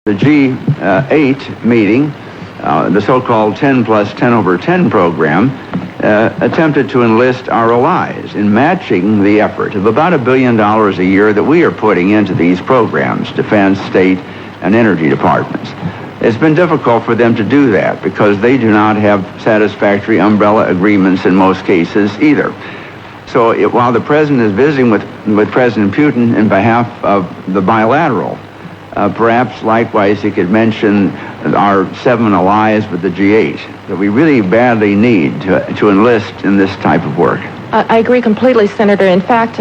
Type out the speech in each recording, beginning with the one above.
The G8 meeting, the so-called 10 plus 10 over 10 program, attempted to enlist our allies in matching the effort of about $1 billion a year that we are putting into these programs, defense, state, and energy departments. It's been difficult for them to do that because they do not have satisfactory umbrella agreements in most cases either. So while the president is visiting with President Putin in behalf of the bilateral, perhaps likewise he could mention our 7 allies with the G8 that we really badly need to enlist in this type of work. I agree completely, Senator. In fact,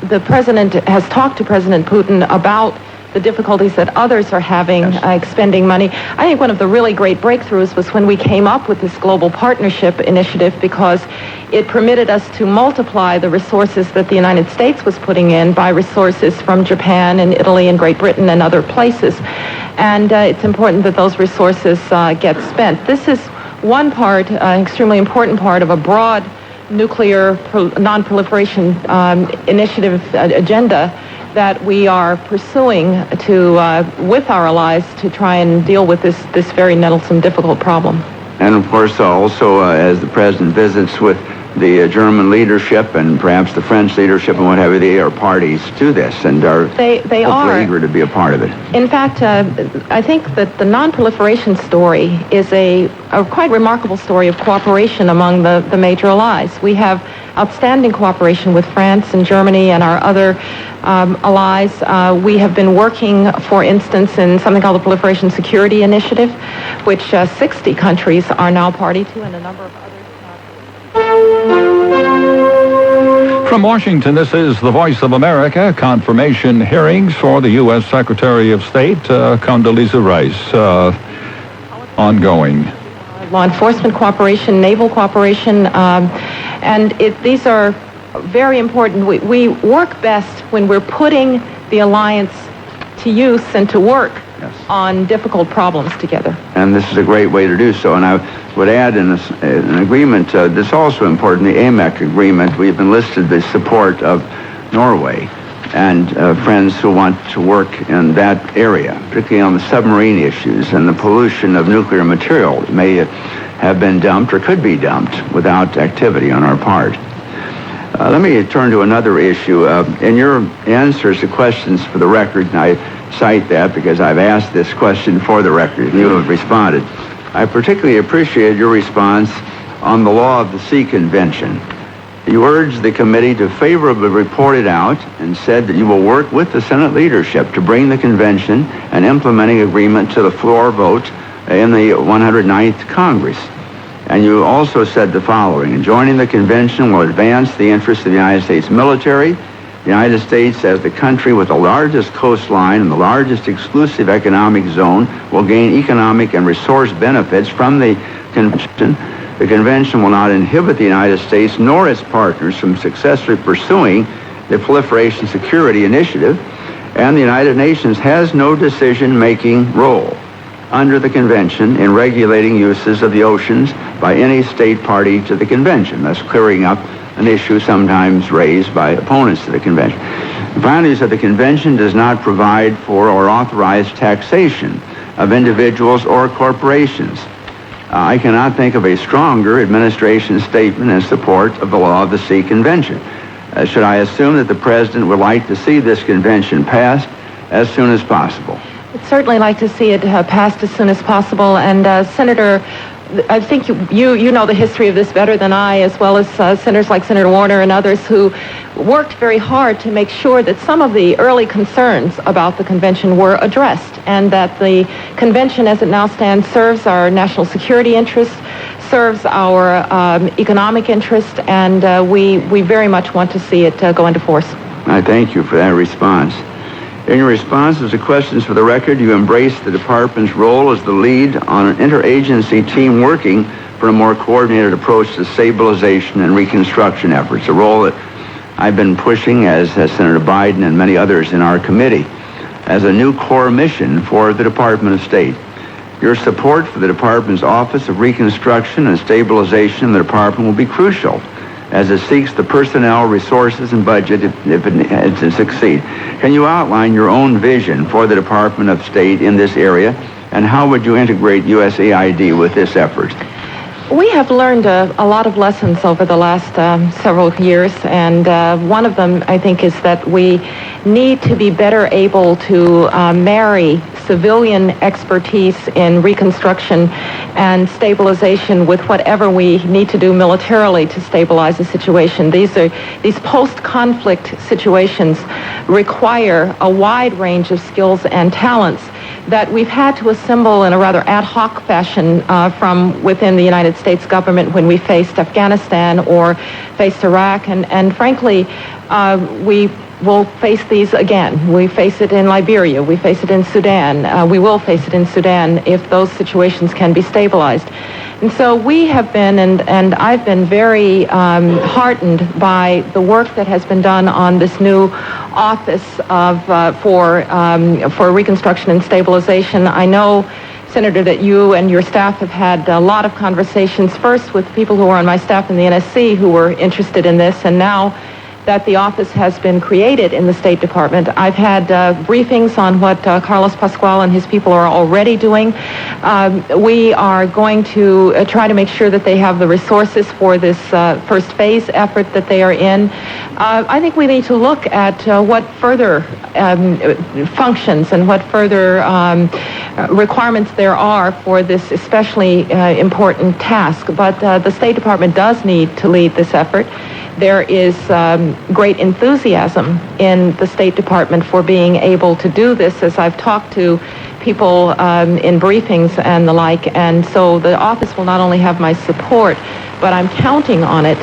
the president has talked to President Putin about the difficulties that others are having expending money. I think one of the really great breakthroughs was when we came up with this global partnership initiative, because it permitted us to multiply the resources that the United States was putting in by resources from Japan and Italy and Great Britain and other places. And it's important that those resources get spent. This is one part, extremely important part of a broad nuclear non-proliferation initiative agenda that we are pursuing to, with our allies, to try and deal with this very nettlesome, difficult problem. And of course, also as the president visits with the German leadership and perhaps the French leadership and what have you, they are parties to this and are they are eager to be a part of it. In fact, I think that the non-proliferation story is a quite remarkable story of cooperation among the major allies. We have outstanding cooperation with France and Germany and our other allies. We have been working, for instance, in something called the Proliferation Security Initiative, which 60 countries are now party to, and a number of others. From Washington, this is the Voice of America. Confirmation hearings for the U.S. Secretary of State, Condoleezza Rice, ongoing. Law enforcement cooperation, naval cooperation, and these are very important. We work best when we're putting the alliance to use and to work on difficult problems together. And this is a great way to do so. And I would add in an agreement that's also important, the AMEC agreement. We've enlisted the support of Norway and friends who want to work in that area, particularly on the submarine issues and the pollution of nuclear material that may have been dumped or could be dumped without activity on our part. Let me turn to another issue. In your answers to questions for the record, and I cite that because I've asked this question for the record, and you have responded. I particularly appreciate your response on the Law of the Sea Convention. You urged the committee to favorably report it out and said that you will work with the Senate leadership to bring the convention and implementing agreement to the floor vote in the 109th Congress. And you also said the following: joining the convention will advance the interests of the United States military. The United States, as the country with the largest coastline and the largest exclusive economic zone, will gain economic and resource benefits from the convention. The convention will not inhibit the United States nor its partners from successfully pursuing the Proliferation Security Initiative, and the United Nations has no decision-making role under the convention in regulating uses of the oceans by any state party to the convention, thus clearing up an issue sometimes raised by opponents to the convention. And finally, that the convention does not provide for or authorize taxation of individuals or corporations. I cannot think of a stronger administration statement in support of the Law of the Sea Convention. Should I assume that the President would like to see this convention passed as soon as possible? I'd certainly like to see it passed as soon as possible. And Senator, I think you know the history of this better than I, as well as senators like Senator Warner and others who worked very hard to make sure that some of the early concerns about the convention were addressed, and that the convention as it now stands serves our national security interests, serves our economic interest, and we very much want to see it go into force. I thank you for that response. In your responses to questions for the record, you embraced the department's role as the lead on an interagency team working for a more coordinated approach to stabilization and reconstruction efforts, a role that I've been pushing, as has Senator Biden and many others in our committee, as a new core mission for the Department of State. Your support for the department's Office of Reconstruction and Stabilization in the department will be crucial as it seeks the personnel, resources, and budget if it to succeed. Can you outline your own vision for the Department of State in this area, and how would you integrate USAID with this effort? We have learned a lot of lessons over the last several years, and one of them, I think, is that we need to be better able to marry civilian expertise in reconstruction and stabilization with whatever we need to do militarily to stabilize the situation. These post-conflict situations require a wide range of skills and talents that we've had to assemble in a rather ad hoc fashion from within the United States government when we faced Afghanistan or faced Iraq. And frankly, we will face these again. We face it in Liberia. We face it in Sudan. We will face it in Sudan if those situations can be stabilized. And so we have been, and I've been very heartened by the work that has been done on this new office of for reconstruction and stabilization. I know, Senator, that you and your staff have had a lot of conversations, first with people who are on my staff in the NSC who were interested in this, and now that the office has been created in the State Department. I've had briefings on what Carlos Pascual and his people are already doing. We are going to try to make sure that they have the resources for this first phase effort that they are in. I think we need to look at what further functions and what further requirements there are for this especially important task. But the State Department does need to lead this effort. There is great enthusiasm in the State Department for being able to do this, as I've talked to people in briefings and the like. And so the office will not only have my support, but I'm counting on it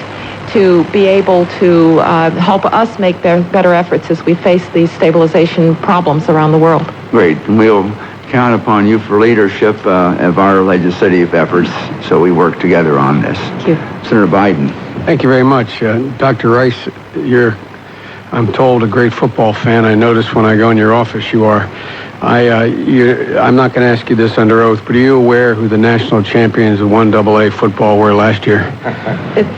to be able to help us make better efforts as we face these stabilization problems around the world. Great. And we'll count upon you for leadership of our legislative efforts, so we work together on this. Thank you. Senator Biden. Thank you very much. Dr. Rice, you're, I'm told, a great football fan. I notice when I go in your office you are. I'm not going to ask you this under oath, but are you aware who the national champions of 1AA football were last year?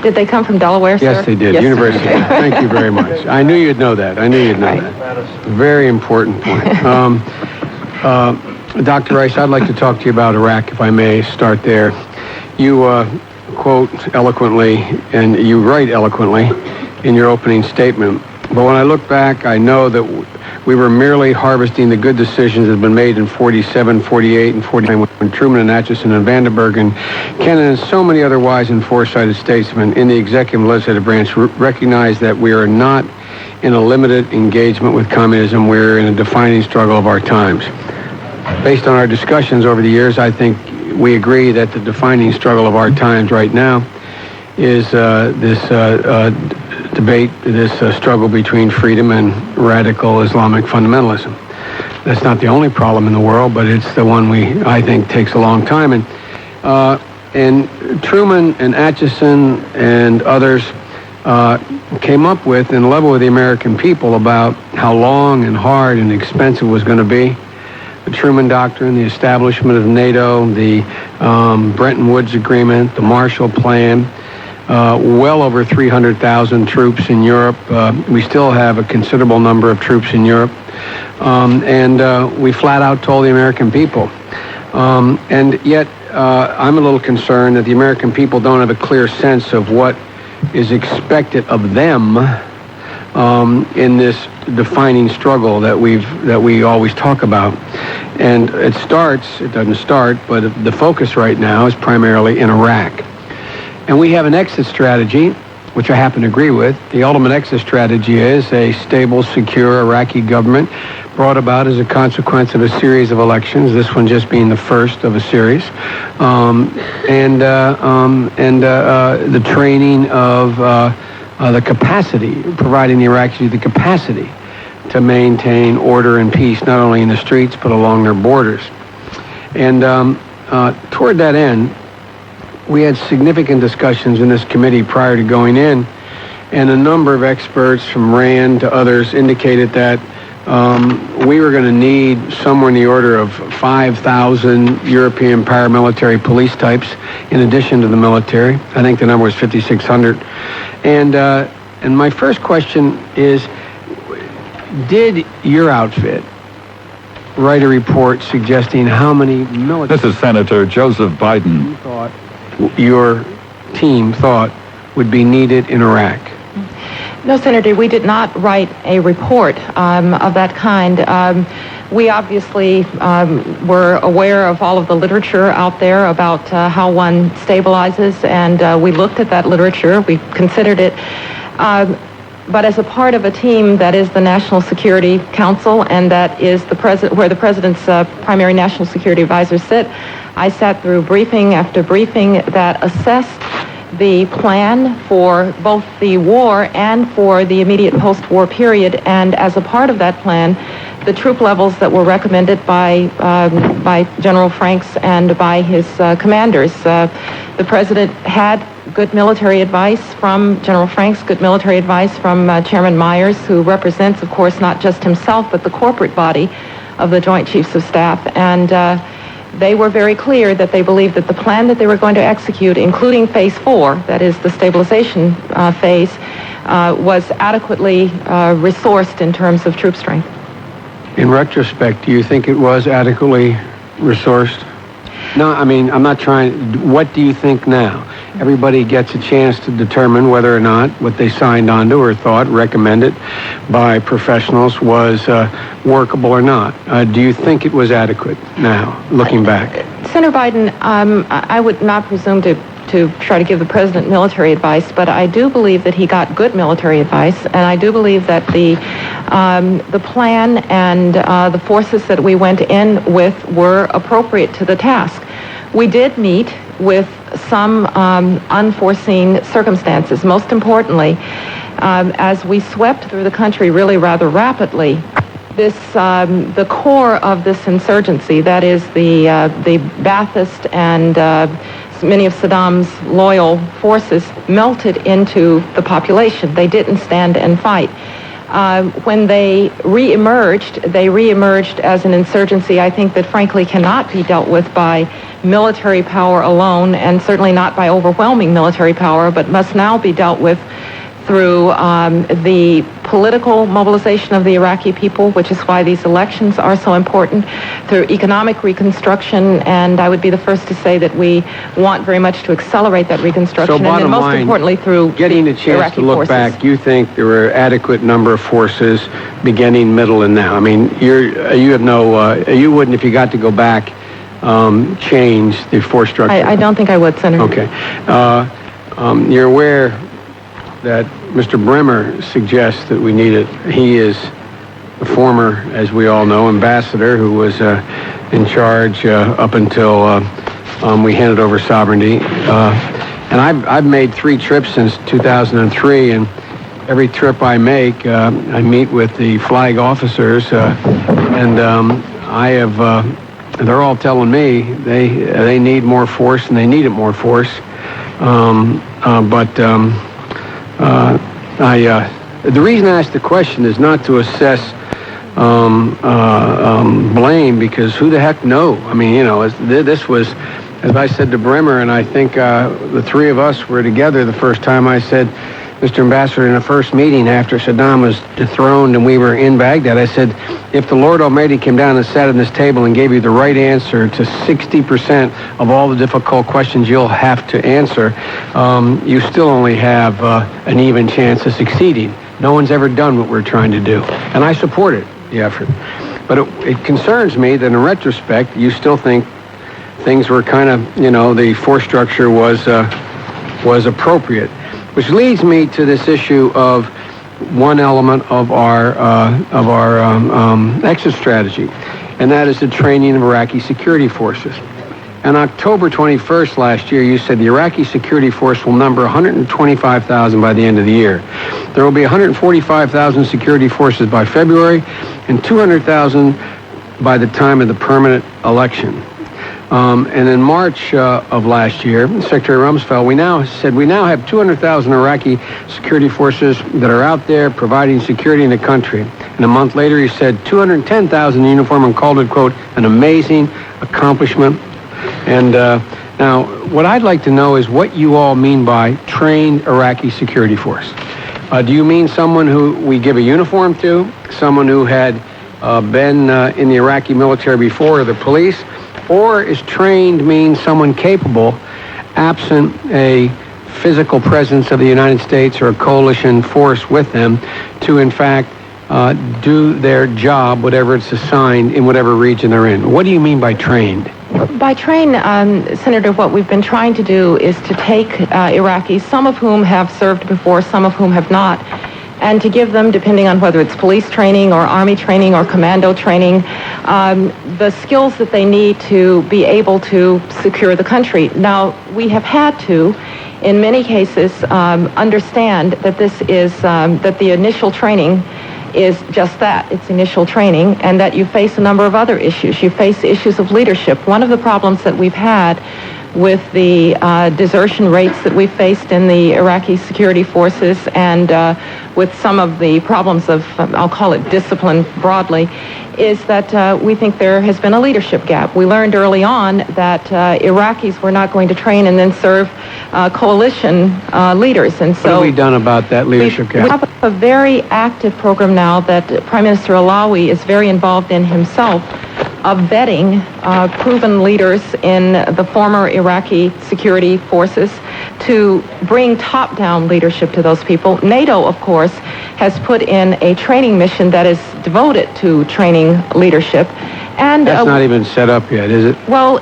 Did they come from Delaware, sir? Yes, they did. Yes. University. Thank you very much. I knew you'd know that. That. Very important point. Dr. Rice, I'd like to talk to you about Iraq, if I may start there. You quote eloquently, and you write eloquently in your opening statement. But when I look back, I know that we were merely harvesting the good decisions that had been made in 47, 48, and 49 when Truman and Atchison and Vandenberg and Kennan and so many other wise and foresighted statesmen in the executive and legislative branch recognized that we are not in a limited engagement with communism. We're in a defining struggle of our times. Based on our discussions over the years, I think we agree that the defining struggle of our times right now is this debate, this struggle between freedom and radical Islamic fundamentalism. That's not the only problem in the world, but it's the one I think takes a long time. And Truman and Atchison and others came up with and leveled with the American people about how long and hard and expensive it was going to be. The Truman Doctrine, the establishment of NATO, the Bretton Woods Agreement, the Marshall Plan, well over 300,000 troops in Europe. We still have a considerable number of troops in Europe. And we flat out told the American people. And yet I'm a little concerned that the American people don't have a clear sense of what is expected of them in this defining struggle that we always talk about. And it doesn't start, but the focus right now is primarily in Iraq. And we have an exit strategy, which I happen to agree with. The ultimate exit strategy is a stable, secure Iraqi government brought about as a consequence of a series of elections, this one just being the first of a series, and the training of the capacity, providing the Iraqis the capacity to maintain order and peace, not only in the streets, but along their borders. And toward that end, we had significant discussions in this committee prior to going in, and a number of experts from RAND to others indicated that we were going to need somewhere in the order of 5,000 European paramilitary police types in addition to the military. I think the number was 5,600. And my first question is, did your outfit write a report suggesting how many military... This is Senator Joseph Biden. Your team thought would be needed in Iraq? No, Senator, we did not write a report of that kind. We obviously were aware of all of the literature out there about how one stabilizes, and we looked at that literature. We considered it. But as a part of a team that is the National Security Council, and that is where the president's primary national security advisors sit, I sat through briefing after briefing that assessed the plan for both the war and for the immediate post-war period. And as a part of that plan, the troop levels that were recommended by General Franks and by his commanders. The president had good military advice from General Franks, good military advice from Chairman Myers, who represents, of course, not just himself, but the corporate body of the Joint Chiefs of Staff. And they were very clear that they believed that the plan that they were going to execute, including Phase 4, that is the stabilization phase, was adequately resourced in terms of troop strength. In retrospect, do you think it was adequately resourced? No, I mean, I'm not trying... What do you think now? Everybody gets a chance to determine whether or not what they signed onto or thought, recommended by professionals, was workable or not. Do you think it was adequate now, looking back? Senator Biden, I would not presume to try to give the president military advice, but I do believe that he got good military advice, and I do believe that the plan and the forces that we went in with were appropriate to the task. We did meet with some unforeseen circumstances. Most importantly, as we swept through the country really rather rapidly, the core of this insurgency, that is the Ba'athist and many of Saddam's loyal forces, melted into the population. They didn't stand and fight. When they reemerged as an insurgency, I think that frankly cannot be dealt with by military power alone, and certainly not by overwhelming military power, but must now be dealt with through the political mobilization of the Iraqi people, which is why these elections are so important, through economic reconstruction, and I would be the first to say that we want very much to accelerate that reconstruction, so and then most importantly through getting the a chance Iraqi to look forces. back, you think there were adequate number of forces beginning, middle, and now? I mean, you have no, you wouldn't, if you got to go back, change the force structure? I don't think I would, Senator. Okay. You're aware that Mr. Bremer suggests that we need it. He is the former, as we all know, ambassador who was in charge up until we handed over sovereignty. And I've made 3 trips since 2003, and every trip I make, I meet with the flag officers, and I have. They're all telling me they need more force, and they need it more force. The reason I asked the question is not to assess blame, because who the heck knows? I mean, you know, this was, as I said to Bremer, and I think the 3 of us were together the first time, I said, Mr. Ambassador, in the first meeting after Saddam was dethroned and we were in Baghdad, I said, if the Lord Almighty came down and sat at this table and gave you the right answer to 60% of all the difficult questions you'll have to answer, you still only have an even chance of succeeding. No one's ever done what we're trying to do. And I supported the effort. But it concerns me that in retrospect, you still think things were kind of, you know, the force structure was appropriate. Which leads me to this issue of one element of our exit strategy, and that is the training of Iraqi security forces. On October 21st last year, you said the Iraqi security force will number 125,000 by the end of the year. There will be 145,000 security forces by February and 200,000 by the time of the permanent election. And in March of last year, Secretary Rumsfeld, we now have 200,000 Iraqi security forces that are out there providing security in the country. And And a month later, he said 210,000 in uniform and called it, quote, an amazing accomplishment. And now, what I'd like to know is what you all mean by trained Iraqi security force. Do you mean someone who we give a uniform to, someone who had been in the Iraqi military before, or the police, or is trained mean someone capable, absent a physical presence of the United States or a coalition force with them, to in fact do their job, whatever it's assigned, in whatever region they're in? What do you mean by trained? By train, Senator, what we've been trying to do is to take Iraqis, some of whom have served before, some of whom have not, and to give them, depending on whether it's police training or army training or commando training, the skills that they need to be able to secure the country. Now, we have had to, in many cases, understand that this is, that the initial training is just that. It's initial training, and that you face a number of other issues. You face issues of leadership. One of the problems that we've had with the desertion rates that we faced in the Iraqi security forces, and with some of the problems of, I'll call it discipline broadly, is that we think there has been a leadership gap. We learned early on that Iraqis were not going to train and then serve coalition leaders. And so what have we done about that leadership gap? We have a very active program now that Prime Minister Alawi is very involved in himself, of vetting proven leaders in the former Iraqi security forces to bring top-down leadership to those people. NATO, of course, has put in a training mission that is devoted to training leadership. And that's not even set up yet, is it? Well,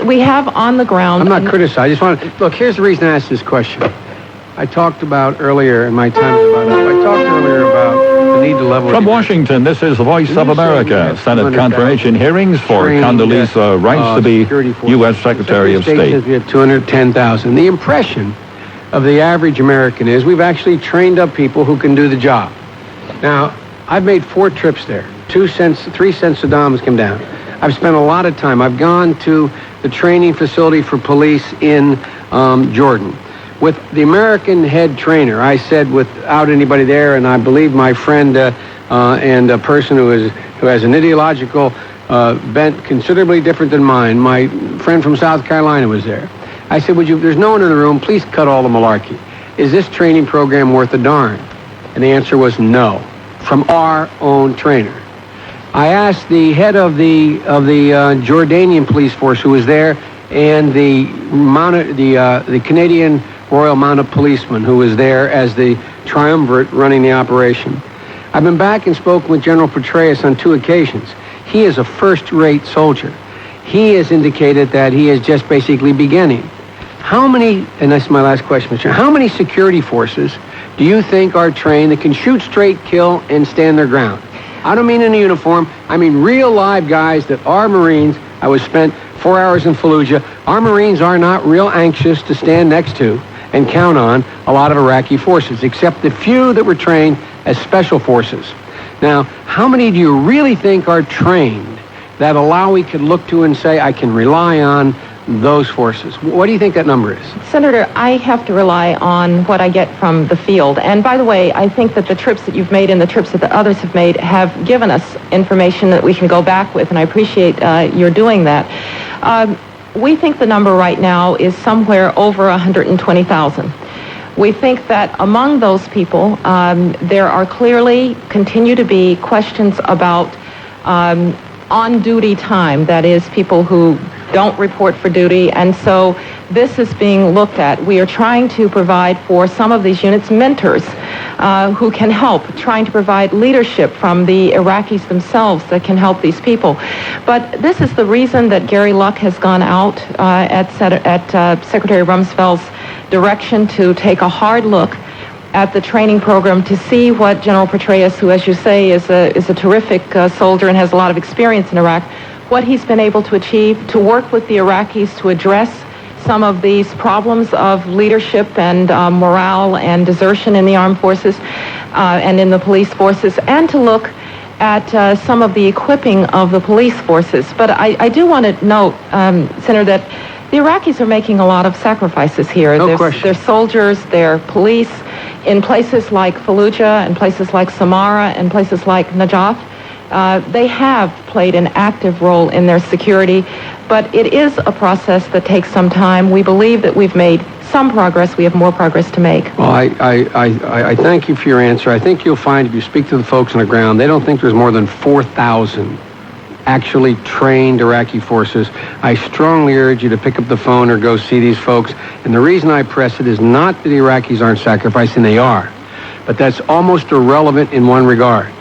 we have on the ground. I'm not criticizing. I just want to, look, here's the reason I asked this question. I talked about earlier in my time I talked earlier about the need to level. From Washington, this is the Voice of America. Senate confirmation hearings for Condoleezza Rice to be U.S. Secretary of State. We have 210,000. The impression of the average American is we've actually trained up people who can do the job. Now, I've made 4 trips there. 3 since Saddam has come down. I've spent a lot of time. I've gone to the training facility for police in Jordan. With the American head trainer, I said without anybody there, and I believe my friend and a person who has an ideological bent considerably different than mine, my friend from South Carolina was there. I said, there's no one in the room, please cut all the malarkey. Is this training program worth a darn? And the answer was no, from our own trainer. I asked the head of the Jordanian police force who was there, and the Canadian Royal Mounted Policeman who was there as the triumvirate running the operation. I've been back and spoken with General Petraeus on 2 occasions. He is a first-rate soldier. He has indicated that he is just basically beginning. How many, and that's my last question, Mr. How many security forces do you think are trained that can shoot straight, kill, and stand their ground? I don't mean in a uniform. I mean real live guys that are Marines. I spent 4 hours in Fallujah. Our Marines are not real anxious to stand next to and count on a lot of Iraqi forces, except the few that were trained as special forces. Now, how many do you really think are trained that Alawi could look to and say, I can rely on those forces? What do you think that number is? Senator, I have to rely on what I get from the field. And by the way, I think that the trips that you've made and the trips that the others have made have given us information that we can go back with, and I appreciate your doing that. We think the number right now is somewhere over 120,000. We think that among those people, there are clearly continue to be questions about on-duty time, that is, people who don't report for duty, and so this is being looked at. We are trying to provide for some of these units mentors who can help, trying to provide leadership from the Iraqis themselves that can help these people. But this is the reason that Gary Luck has gone out at Secretary Rumsfeld's direction to take a hard look at the training program to see what General Petraeus, who, as you say, is a terrific soldier and has a lot of experience in Iraq, what he's been able to achieve, to work with the Iraqis to address some of these problems of leadership and morale and desertion in the armed forces and in the police forces, and to look at some of the equipping of the police forces. But I do want to note, Senator, that the Iraqis are making a lot of sacrifices here. No question. Their soldiers, their police, in places like Fallujah, and places like Samarra, and places like Najaf. They have played an active role in their security, but it is a process that takes some time. We believe that we've made some progress. We have more progress to make. Well, I thank you for your answer. I think you'll find if you speak to the folks on the ground, they don't think there's more than 4,000 actually trained Iraqi forces. I strongly urge you to pick up the phone or go see these folks. And the reason I press it is not that the Iraqis aren't sacrificing, they are. But that's almost irrelevant in one regard.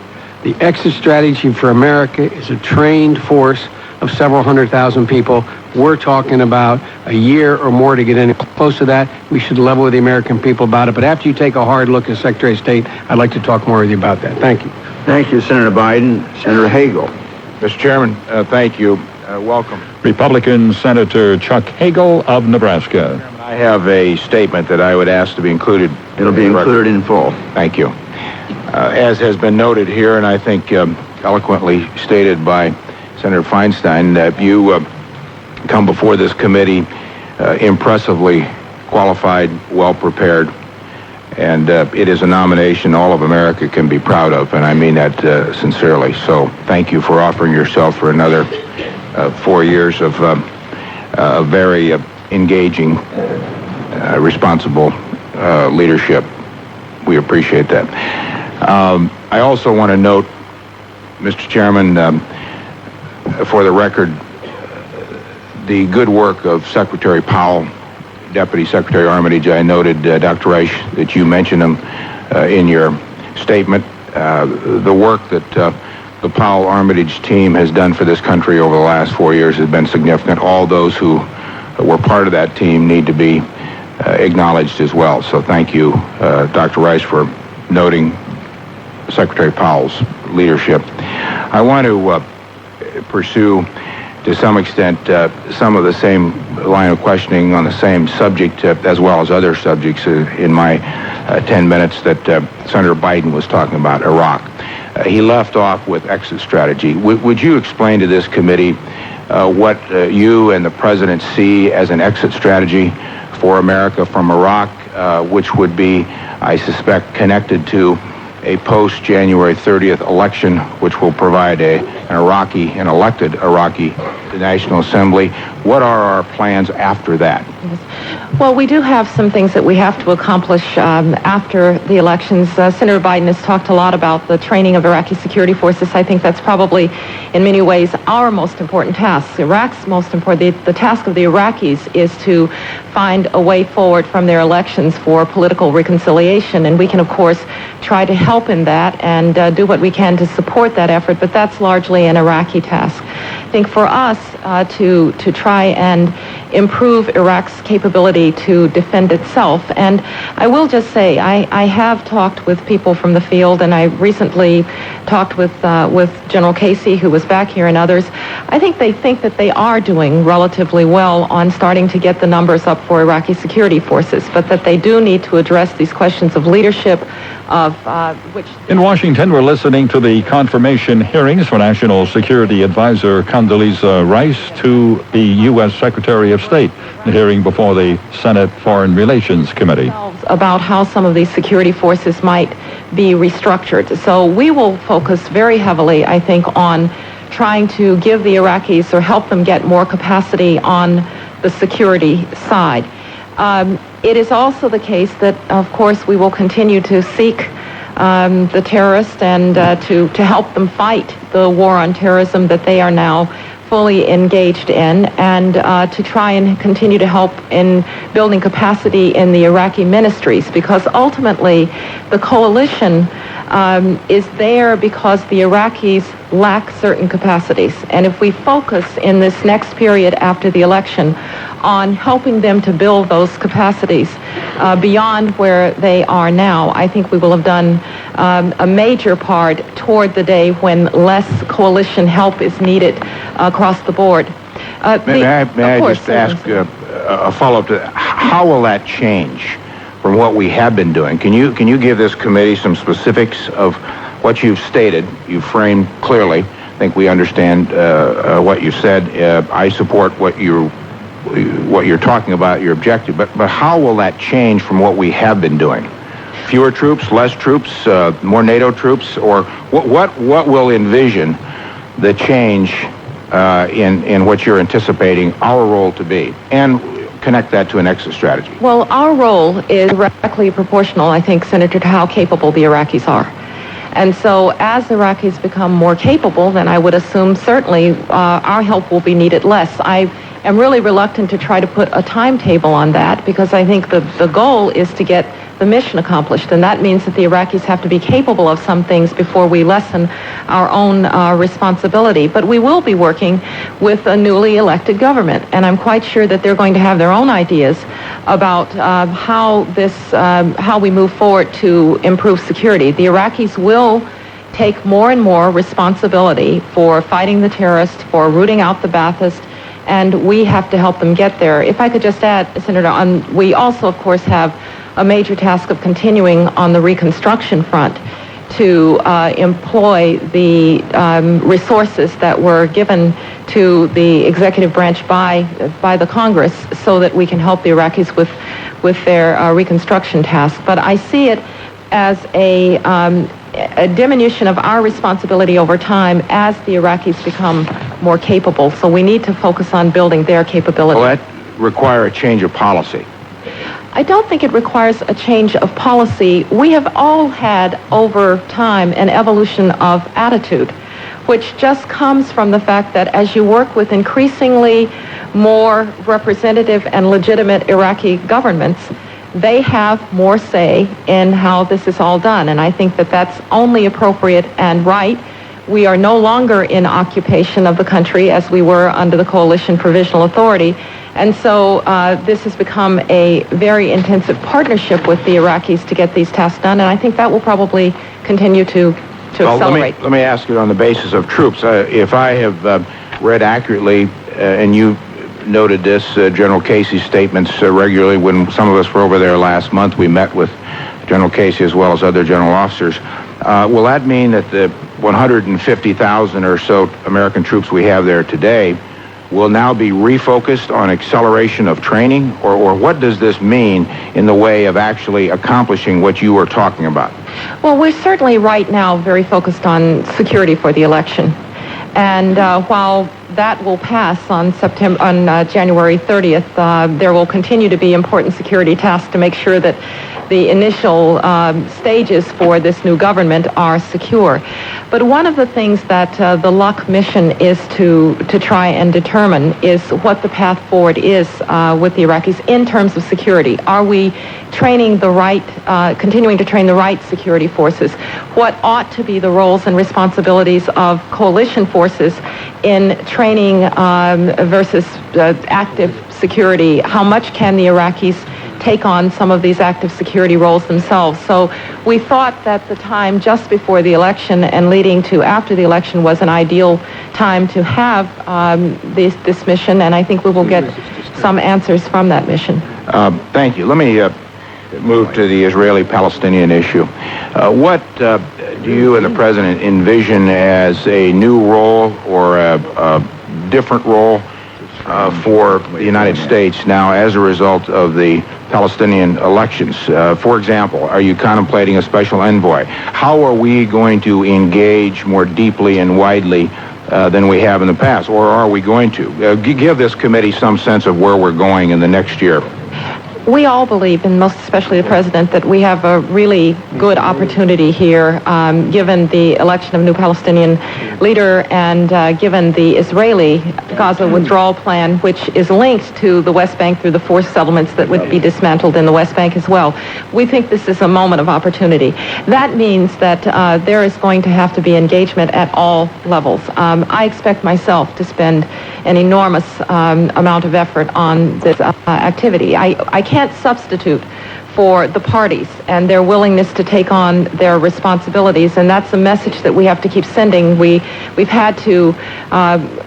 The exit strategy for America is a trained force of several 100,000 people. We're talking about a year or more to get in. Close to that, we should level with the American people about it. But after you take a hard look as Secretary of State, I'd like to talk more with you about that. Thank you. Thank you, Senator Biden. Senator Hagel. Mr. Chairman, thank you. Welcome. Republican Senator Chuck Hagel of Nebraska. I have a statement that I would ask to be included. It'll be included in full. Thank you. As has been noted here, and I think eloquently stated by Senator Feinstein, that you come before this committee impressively qualified, well-prepared, and it is a nomination all of America can be proud of, and I mean that sincerely. So thank you for offering yourself for another 4 years of very engaging, responsible leadership. We appreciate that. I also want to note, Mr. Chairman, for the record, the good work of Secretary Powell, Deputy Secretary Armitage. I noted, Dr. Rice, that you mentioned him in your statement. The work that the Powell-Armitage team has done for this country over the last 4 years has been significant. All those who were part of that team need to be acknowledged as well. So thank you, Dr. Rice, for noting Secretary Powell's leadership. I want to pursue, to some extent, some of the same line of questioning on the same subject, as well as other subjects in my 10 minutes that Senator Biden was talking about, Iraq. He left off with exit strategy. Would you explain to this committee what you and the President see as an exit strategy for America from Iraq, which would be, I suspect, connected to a post-January 30th election, which will provide an elected Iraqi National Assembly. What are our plans after that? Well, we do have some things that we have to accomplish after the elections. Senator Biden has talked a lot about the training of Iraqi security forces. I think that's probably, in many ways, our most important task. Iraq's most important. The task of the Iraqis is to find a way forward from their elections for political reconciliation, and we can, of course, try to help in that and do what we can to support that effort, but that's largely an Iraqi task. I think for us to try and improve Iraq's capability to defend itself. And I will just say, I have talked with people from the field, and I recently talked with General Casey, who was back here, and others. I think that they are doing relatively well on starting to get the numbers up for Iraqi security forces, but that they do need to address these questions of leadership, of which... In Washington, we're listening to the confirmation hearings for National Security Advisor Condoleezza Rice to the U.S. Secretary of State, the hearing before the Senate Foreign Relations Committee. About how some of these security forces might be restructured. So we will focus very heavily, I think, on trying to give the Iraqis or help them get more capacity on the security side. It is also the case that, of course, we will continue to seek the terrorists and to help them fight the war on terrorism that they are now fully engaged in, and to try and continue to help in building capacity in the Iraqi ministries, because ultimately the coalition is there because the Iraqis lack certain capacities. And if we focus in this next period after the election on helping them to build those capacities beyond where they are now, I think we will have done a major part toward the day when less coalition help is needed across the board. May I just ask a follow-up to that? How will that change from what we have been doing? Can you give this committee some specifics of what you've stated? You framed clearly. I think we understand what you said. I support what what you're talking about, your objective, but how will that change from what we have been doing? Fewer troops, less troops, more NATO troops, or what will envision the change in what you're anticipating our role to be, and connect that to an exit strategy? Well, our role is directly proportional, I think, Senator, to how capable the Iraqis are. And so as Iraqis become more capable, then I would assume certainly our help will be needed less. I am really reluctant to try to put a timetable on that, because I think the goal is to get the mission accomplished, and that means that the Iraqis have to be capable of some things before we lessen our own responsibility. But we will be working with a newly elected government, and I'm quite sure that they're going to have their own ideas about how we move forward to improve security. The Iraqis will take more and more responsibility for fighting the terrorists, for rooting out the Ba'athists, and we have to help them get there. If I could just add, Senator, we also, of course, have a major task of continuing on the reconstruction front to employ the resources that were given to the executive branch by the Congress, so that we can help the Iraqis with their reconstruction task. But I see it as a diminution of our responsibility over time as the Iraqis become more capable. So we need to focus on building their capability. Will that require a change of policy? I don't think it requires a change of policy. We have all had over time an evolution of attitude, which just comes from the fact that as you work with increasingly more representative and legitimate Iraqi governments, they have more say in how this is all done. And I think that that's only appropriate and right. We are no longer in occupation of the country as we were under the Coalition Provisional Authority. And so this has become a very intensive partnership with the Iraqis to get these tasks done, and I think that will probably continue to accelerate. Let me ask you on the basis of troops. If I have read accurately, and you noted this, General Casey's statements regularly when some of us were over there last month, we met with General Casey as well as other general officers. Will that mean that the 150,000 or so American troops we have there today will now be refocused on acceleration of training, or what does this mean in the way of actually accomplishing what you were talking about? Well, we're certainly right now very focused on security for the election. And while that will pass on January 30th, there will continue to be important security tasks to make sure that the initial stages for this new government are secure. But one of the things that the LUC mission is to try and determine is what the path forward is with the Iraqis in terms of security. Are we training the right, continuing to train the right security forces? What ought to be the roles and responsibilities of coalition forces in training versus active security? How much can the Iraqis take on some of these active security roles themselves? So we thought that the time just before the election and leading to after the election was an ideal time to have this mission, and I think we will get some answers from that mission. Thank you. Let me move to the Israeli-Palestinian issue. What do you and the President envision as a new role or a different role for the United States now as a result of the Palestinian elections? For example, are you contemplating a special envoy? How are we going to engage more deeply and widely than we have in the past? Or are we going to? Give this committee some sense of where we're going in the next year. We all believe, and most especially the President, that we have a really good opportunity here, given the election of a new Palestinian leader and given the Israeli Gaza withdrawal plan, which is linked to the West Bank through the forced settlements that would be dismantled in the West Bank as well. We think this is a moment of opportunity. That means that there is going to have to be engagement at all levels. I expect myself to spend an enormous amount of effort on this activity. I can't substitute for the parties and their willingness to take on their responsibilities, and that's a message that we have to keep sending. We've had to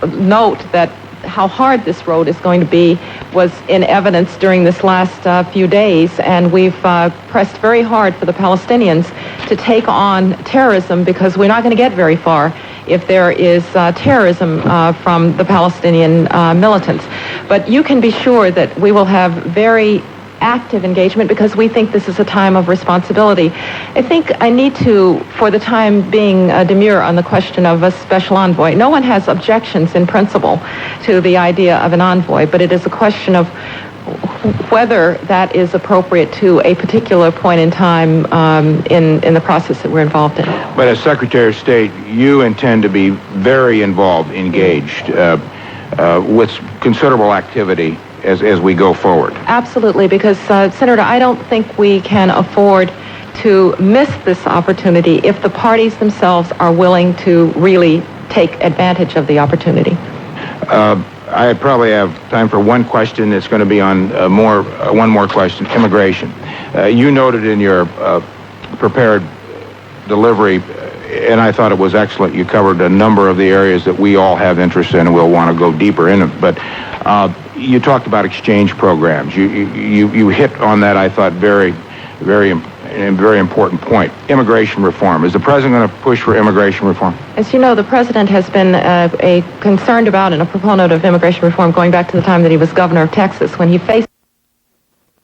note that how hard this road is going to be was in evidence during this last few days, and we've pressed very hard for the Palestinians to take on terrorism, because we're not going to get very far if there is terrorism from the Palestinian militants. But you can be sure that we will have very active engagement because we think this is a time of responsibility. I think I need to, for the time being, demur on the question of a special envoy. No one has objections in principle to the idea of an envoy, but it is a question of whether that is appropriate to a particular point in time in the process that we're involved in. But as Secretary of State, you intend to be very involved, engaged, with considerable activity as we go forward. Absolutely, because Senator, I don't think we can afford to miss this opportunity if the parties themselves are willing to really take advantage of the opportunity. I probably have time for one question. It's going to be on one more question, immigration. You noted in your prepared delivery, and I thought it was excellent, you covered a number of the areas that we all have interest in and we'll want to go deeper in it. But you talked about exchange programs. You hit on that, I thought, very important point. Immigration reform. Is the president going to push for immigration reform? As you know, the president has been a concerned about and a proponent of immigration reform going back to the time that he was governor of Texas, when he faced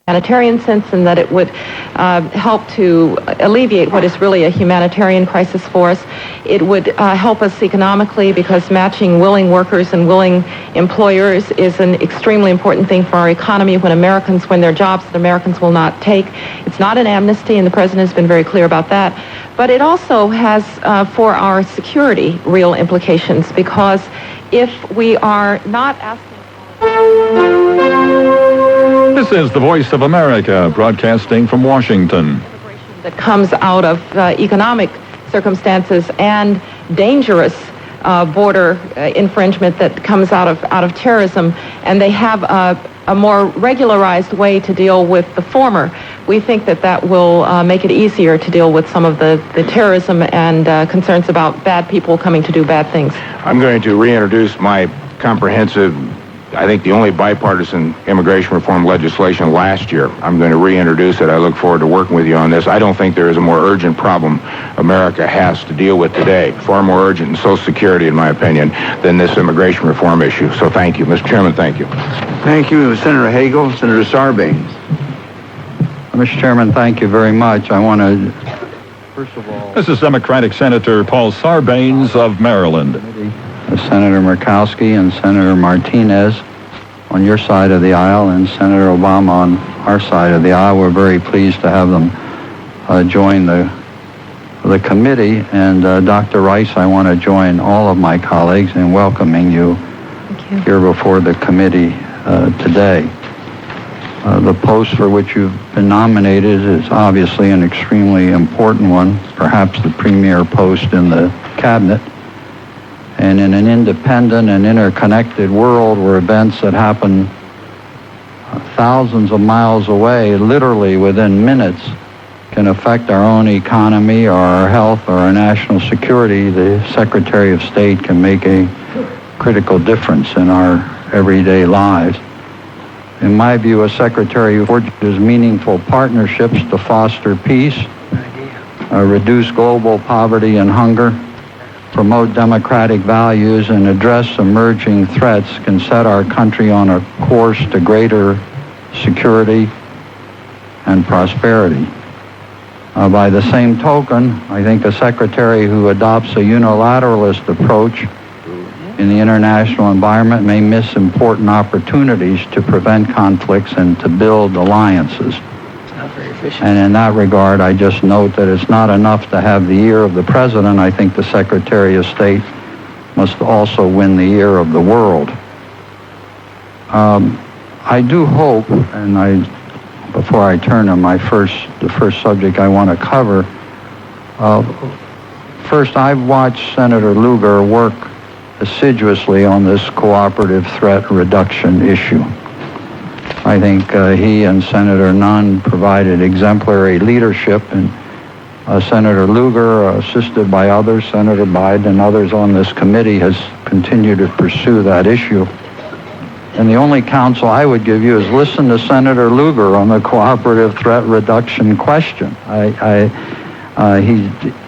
humanitarian sense, and that it would help to alleviate what is really a humanitarian crisis for us. It would help us economically because matching willing workers and willing employers is an extremely important thing for our economy when Americans win their jobs that Americans will not take. It's not an amnesty, and the president has been very clear about that. But it also has, for our security, real implications, because if we are not asking... This is the Voice of America, broadcasting from Washington. That comes out of economic circumstances and dangerous border infringement that comes out of terrorism, and they have a more regularized way to deal with the former. We think that will make it easier to deal with some of the terrorism and concerns about bad people coming to do bad things. I'm going to reintroduce my comprehensive, I think the only bipartisan immigration reform legislation last year. I'm going to reintroduce it. I look forward to working with you on this. I don't think there is a more urgent problem America has to deal with today, far more urgent in Social Security, in my opinion, than this immigration reform issue. So thank you. Mr. Chairman, thank you. Thank you, Senator Hagel. Senator Sarbanes. Mr. Chairman, thank you very much. I want to, first of all... This is Democratic Senator Paul Sarbanes of Maryland. Senator Murkowski and Senator Martinez on your side of the aisle and Senator Obama on our side of the aisle. We're very pleased to have them join the committee. And Dr. Rice, I want to join all of my colleagues in welcoming you here before the committee today. The post for which you've been nominated is obviously an extremely important one, perhaps the premier post in the cabinet. And in an independent and interconnected world where events that happen thousands of miles away, literally within minutes, can affect our own economy or our health or our national security, the Secretary of State can make a critical difference in our everyday lives. In my view, a secretary who forges meaningful partnerships to foster peace, reduce global poverty and hunger, promote democratic values, and address emerging threats can set our country on a course to greater security and prosperity. By the same token, I think a secretary who adopts a unilateralist approach in the international environment may miss important opportunities to prevent conflicts and to build alliances. And in that regard, I just note that it's not enough to have the ear of the president. I think the Secretary of State must also win the ear of the world. I do hope, and before I turn to the first subject I want to cover, first, I've watched Senator Lugar work assiduously on this cooperative threat reduction issue. I think he and Senator Nunn provided exemplary leadership, and Senator Lugar, assisted by others, Senator Biden and others on this committee, has continued to pursue that issue. And the only counsel I would give you is listen to Senator Lugar on the cooperative threat reduction question.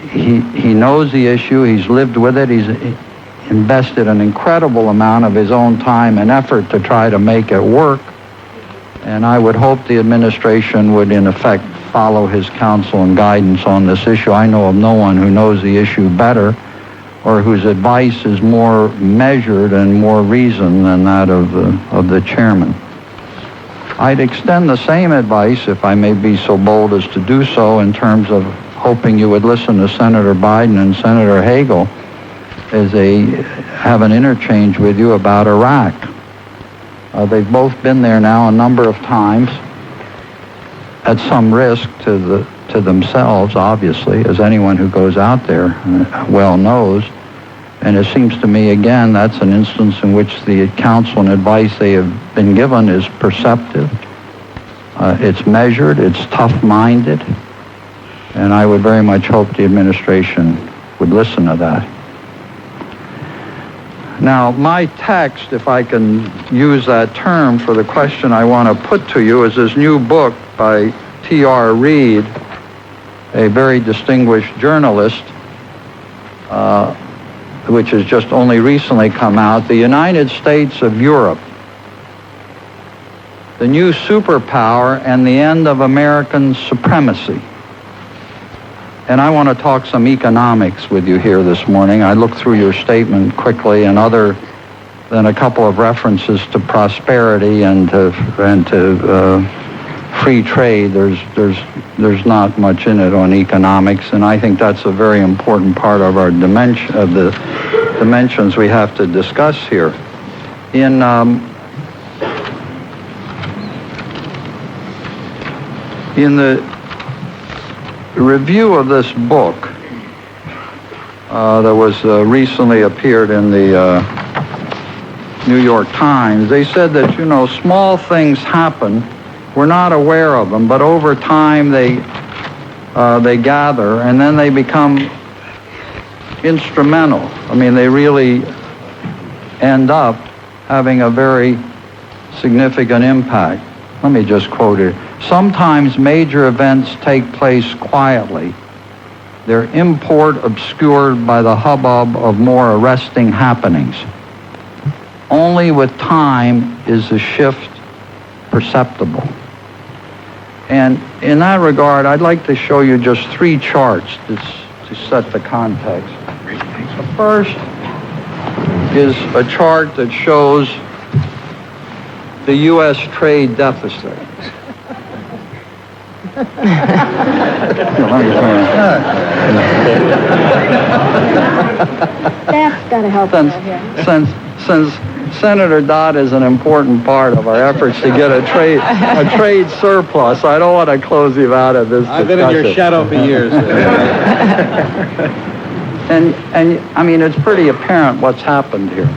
He knows the issue. He's lived with it. invested an incredible amount of his own time and effort to try to make it work. And I would hope the administration would, in effect, follow his counsel and guidance on this issue. I know of no one who knows the issue better or whose advice is more measured and more reasoned than that of the chairman. I'd extend the same advice, if I may be so bold as to do so, in terms of hoping you would listen to Senator Biden and Senator Hagel as they have an interchange with you about Iraq. They've both been there now a number of times, at some risk to themselves, obviously, as anyone who goes out there well knows. And it seems to me, again, that's an instance in which the counsel and advice they have been given is perceptive. It's measured, it's tough-minded, and I would very much hope the administration would listen to that. Now, my text, if I can use that term for the question I want to put to you, is this new book by T.R. Reid, a very distinguished journalist, which has just only recently come out, The United States of Europe, the New Superpower and the End of American Supremacy. And I want to talk some economics with you here this morning. I looked through your statement quickly, and other than a couple of references to prosperity and to free trade, there's not much in it on economics, and I think that's a very important part of our dimension, of the dimensions we have to discuss here. In the review of this book that was recently appeared in the New York Times, they said that, small things happen. We're not aware of them, but over time they gather, and then they become instrumental. I mean, they really end up having a very significant impact. Let me just quote it. Sometimes major events take place quietly, their import obscured by the hubbub of more arresting happenings. Only with time is the shift perceptible. And in that regard, I'd like to show you just 3 charts to set the context. The first is a chart that shows the U.S. trade deficit. That's got to help us here. Since Senator Dodd is an important part of our efforts to get a trade surplus, I don't want to close him out of this discussion. I've been in your shadow for years. And I mean, it's pretty apparent what's happened here.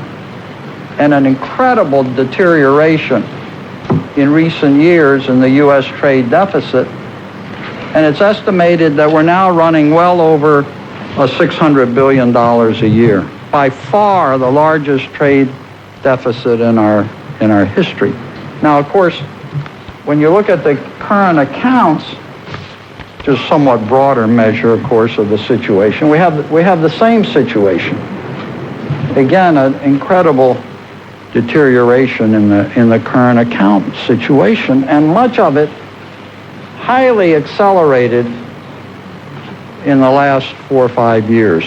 And an incredible deterioration in recent years in the U.S. trade deficit. And it's estimated that we're now running well over $600 billion a year. By far the largest trade deficit in our history. Now, of course, when you look at the current accounts, just somewhat broader measure, of course, of the situation, we have the same situation. Again, an incredible deterioration in the current account situation, and much of it highly accelerated in the last 4 or 5 years.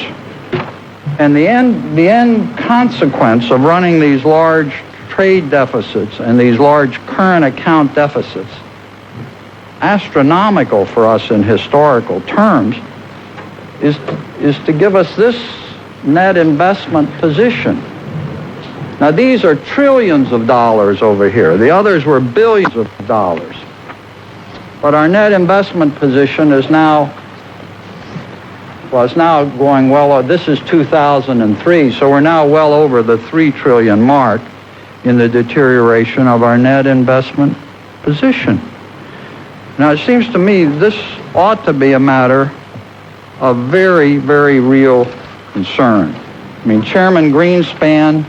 And the end consequence of running these large trade deficits and these large current account deficits, astronomical for us in historical terms, is to give us this net investment position. Now, these are trillions of dollars over here. The others were billions of dollars. But our net investment position is now, it's now going well, this is 2003, so we're now well over the 3 trillion mark in the deterioration of our net investment position. Now, it seems to me this ought to be a matter of very, very real concern. I mean, Chairman Greenspan,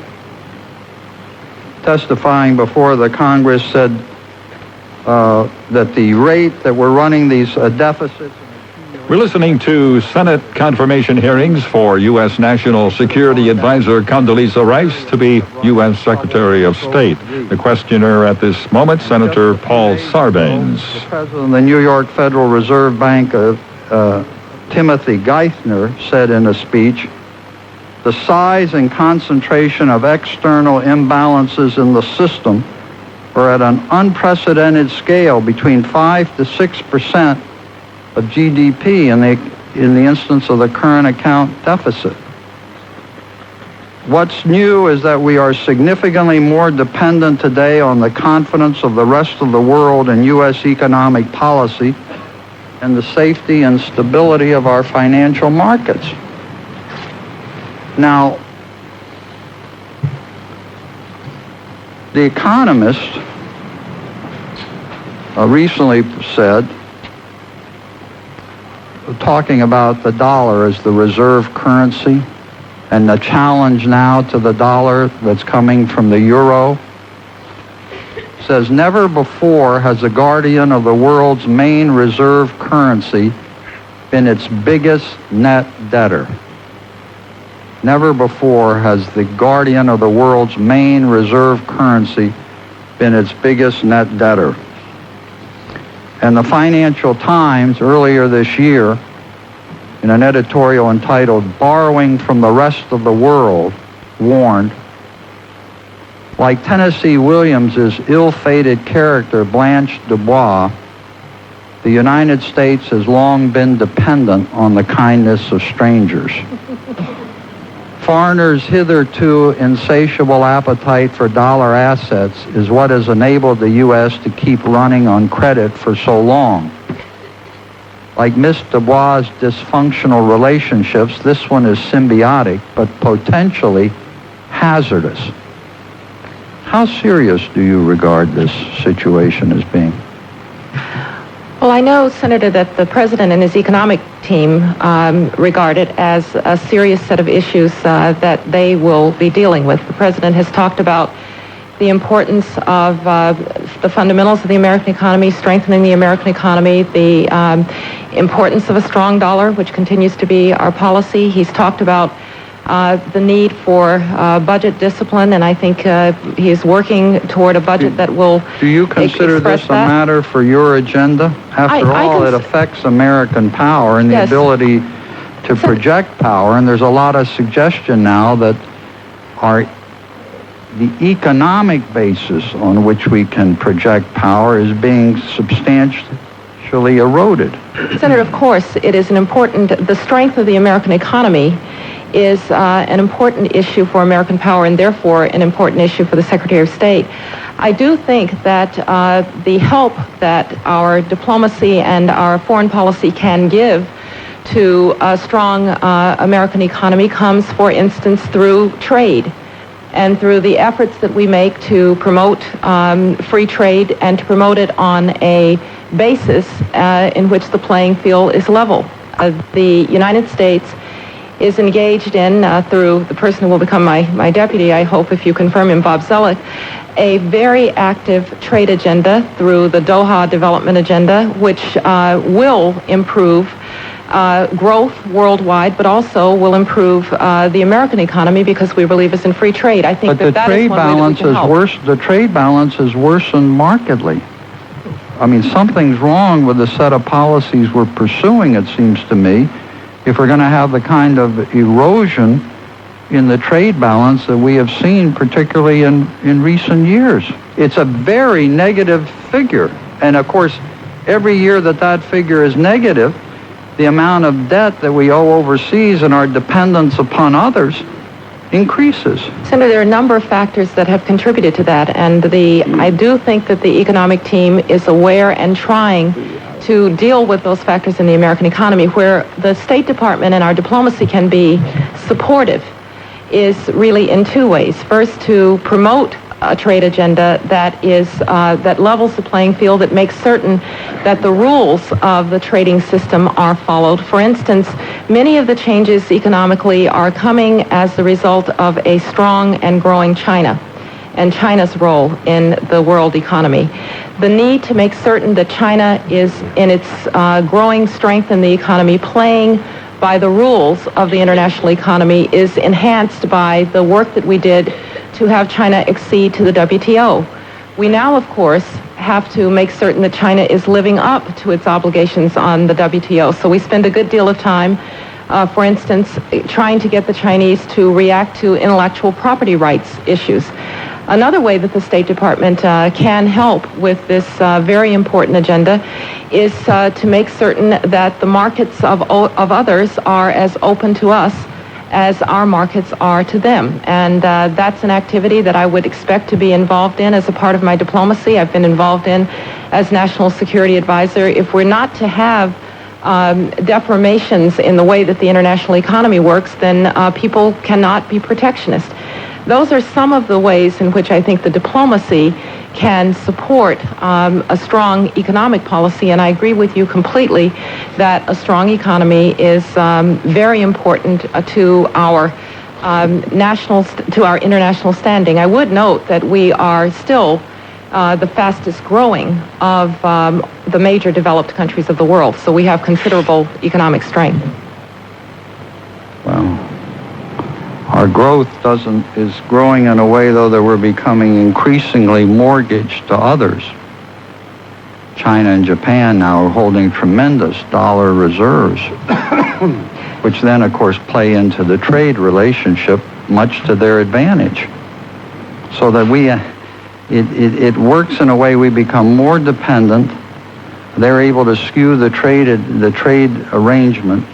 testifying before the Congress, said that the rate that we're running these deficits and We're listening to Senate confirmation hearings for U.S. National Security Advisor Condoleezza Rice to be U.S. Secretary of State. The questioner at this moment, Senator Paul Sarbanes. The president of the New York Federal Reserve Bank, Timothy Geithner, said in a speech, "The size and concentration of external imbalances in the system are at an unprecedented scale, between 5 to 6% of GDP in the instance of the current account deficit. What's new is that we are significantly more dependent today on the confidence of the rest of the world in U.S. economic policy and the safety and stability of our financial markets." Now, The Economist recently said, talking about the dollar as the reserve currency and the challenge now to the dollar that's coming from the euro, says, "Never before has the guardian of the world's main reserve currency been its biggest net debtor." Never before has the guardian of the world's main reserve currency been its biggest net debtor. And the Financial Times earlier this year, in an editorial entitled "Borrowing from the Rest of the World," warned, like Tennessee Williams' ill-fated character Blanche Dubois, the United States has long been dependent on the kindness of strangers. Foreigners' hitherto insatiable appetite for dollar assets is what has enabled the U.S. to keep running on credit for so long. Like Miss Dubois' dysfunctional relationships, this one is symbiotic, but potentially hazardous. How serious do you regard this situation as being? Well, I know, Senator, that the President and his economic team regard it as a serious set of issues that they will be dealing with. The President has talked about the importance of the fundamentals of the American economy, strengthening the American economy, the importance of a strong dollar, which continues to be our policy. He's talked about the need for budget discipline, and I think he is working toward a budget that will Do you consider this a matter for your agenda? After all, it affects American power and the ability to project power, and there's a lot of suggestion now that the economic basis on which we can project power is being substantially eroded. Senator, of course, it is the strength of the American economy is an important issue for American power and therefore an important issue for the Secretary of State. I do think that the help that our diplomacy and our foreign policy can give to a strong American economy comes, for instance, through trade and through the efforts that we make to promote free trade and to promote it on a basis in which the playing field is level. The United States is engaged in, through the person who will become my deputy, I hope, if you confirm him, Bob Zoellick, a very active trade agenda through the Doha Development Agenda, which will improve growth worldwide, but also will improve the American economy because we believe it's in free trade. I think but that is one way that we can help. The trade balance has worsened markedly. I mean, something's wrong with the set of policies we're pursuing, it seems to me, if we're going to have the kind of erosion in the trade balance that we have seen, particularly in recent years. It's a very negative figure. And of course, every year that figure is negative, the amount of debt that we owe overseas and our dependence upon others increases. Senator, there are a number of factors that have contributed to that, and I do think that the economic team is aware and trying to deal with those factors in the American economy. Where the State Department and our diplomacy can be supportive is really in two ways. First, to promote a trade agenda that levels the playing field, that makes certain that the rules of the trading system are followed. For instance, many of the changes economically are coming as the result of a strong and growing China. and China's role in the world economy. The need to make certain that China is, in its growing strength in the economy, playing by the rules of the international economy is enhanced by the work that we did to have China accede to the WTO. We now, of course, have to make certain that China is living up to its obligations on the WTO. So we spend a good deal of time, for instance, trying to get the Chinese to react to intellectual property rights issues. Another way that the State Department can help with this very important agenda is to make certain that the markets of others are as open to us as our markets are to them. And that's an activity that I would expect to be involved in as a part of my diplomacy. I've been involved in as National Security Advisor. If we're not to have deformations in the way that the international economy works, then people cannot be protectionist. Those are some of the ways in which I think the diplomacy can support a strong economic policy, and I agree with you completely that a strong economy is very important to our international standing. I would note that we are still the fastest growing of the major developed countries of the world, so we have considerable economic strength. Well, our growth is growing in a way, though, that we're becoming increasingly mortgaged to others. China and Japan now are holding tremendous dollar reserves, which then, of course, play into the trade relationship much to their advantage. So that it works in a way we become more dependent. They're able to skew the trade arrangement.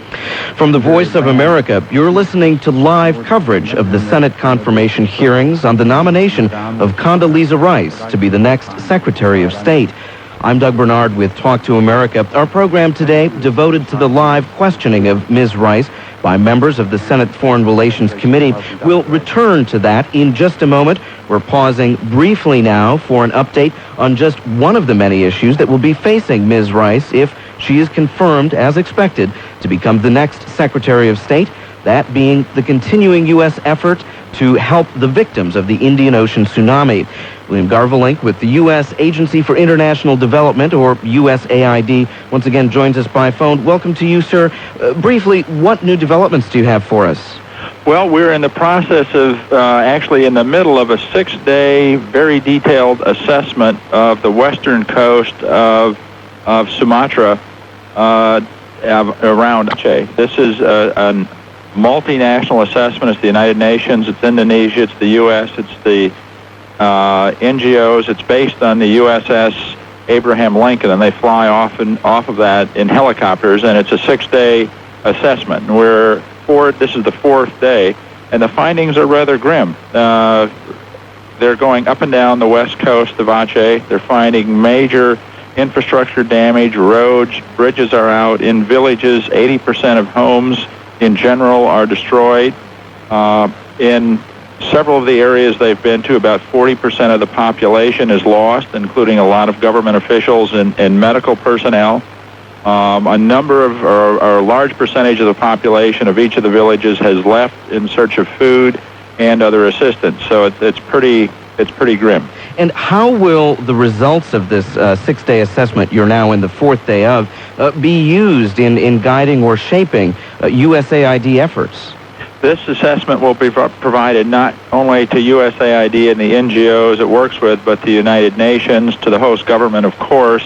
From the Voice of America, you're listening to live coverage of the Senate confirmation hearings on the nomination of Condoleezza Rice to be the next Secretary of State. I'm Doug Bernard with Talk to America. Our program today devoted to the live questioning of Ms. Rice by members of the Senate Foreign Relations Committee. We'll return to that in just a moment. We're pausing briefly now for an update on just one of the many issues that will be facing Ms. Rice if she is confirmed, as expected, to become the next Secretary of State, that being the continuing U.S. effort to help the victims of the Indian Ocean tsunami. William Garvelink with the U.S. Agency for International Development, or USAID, once again joins us by phone. Welcome to you, sir. Briefly, what new developments do you have for us? Well, we're in the process of actually in the middle of a 6-day, very detailed assessment of the western coast of Sumatra around Aceh. This is a multinational assessment. It's the United Nations, it's Indonesia, it's the U.S., it's the NGOs. It's based on the USS Abraham Lincoln, and they fly off of that in helicopters, and it's a 6-day assessment. This is the 4th day, and the findings are rather grim. They're going up and down the west coast of Aceh. They're finding major infrastructure damage, roads, bridges are out. In villages, 80% of homes in general are destroyed. In several of the areas they've been to, about 40% of the population is lost, including a lot of government officials and medical personnel. A large percentage of the population of each of the villages has left in search of food and other assistance. So it's pretty grim. And how will the results of this 6-day assessment you're now in the 4th day of be used in guiding or shaping USAID efforts? This assessment will be provided not only to USAID and the NGOs it works with, but the United Nations, to the host government, of course,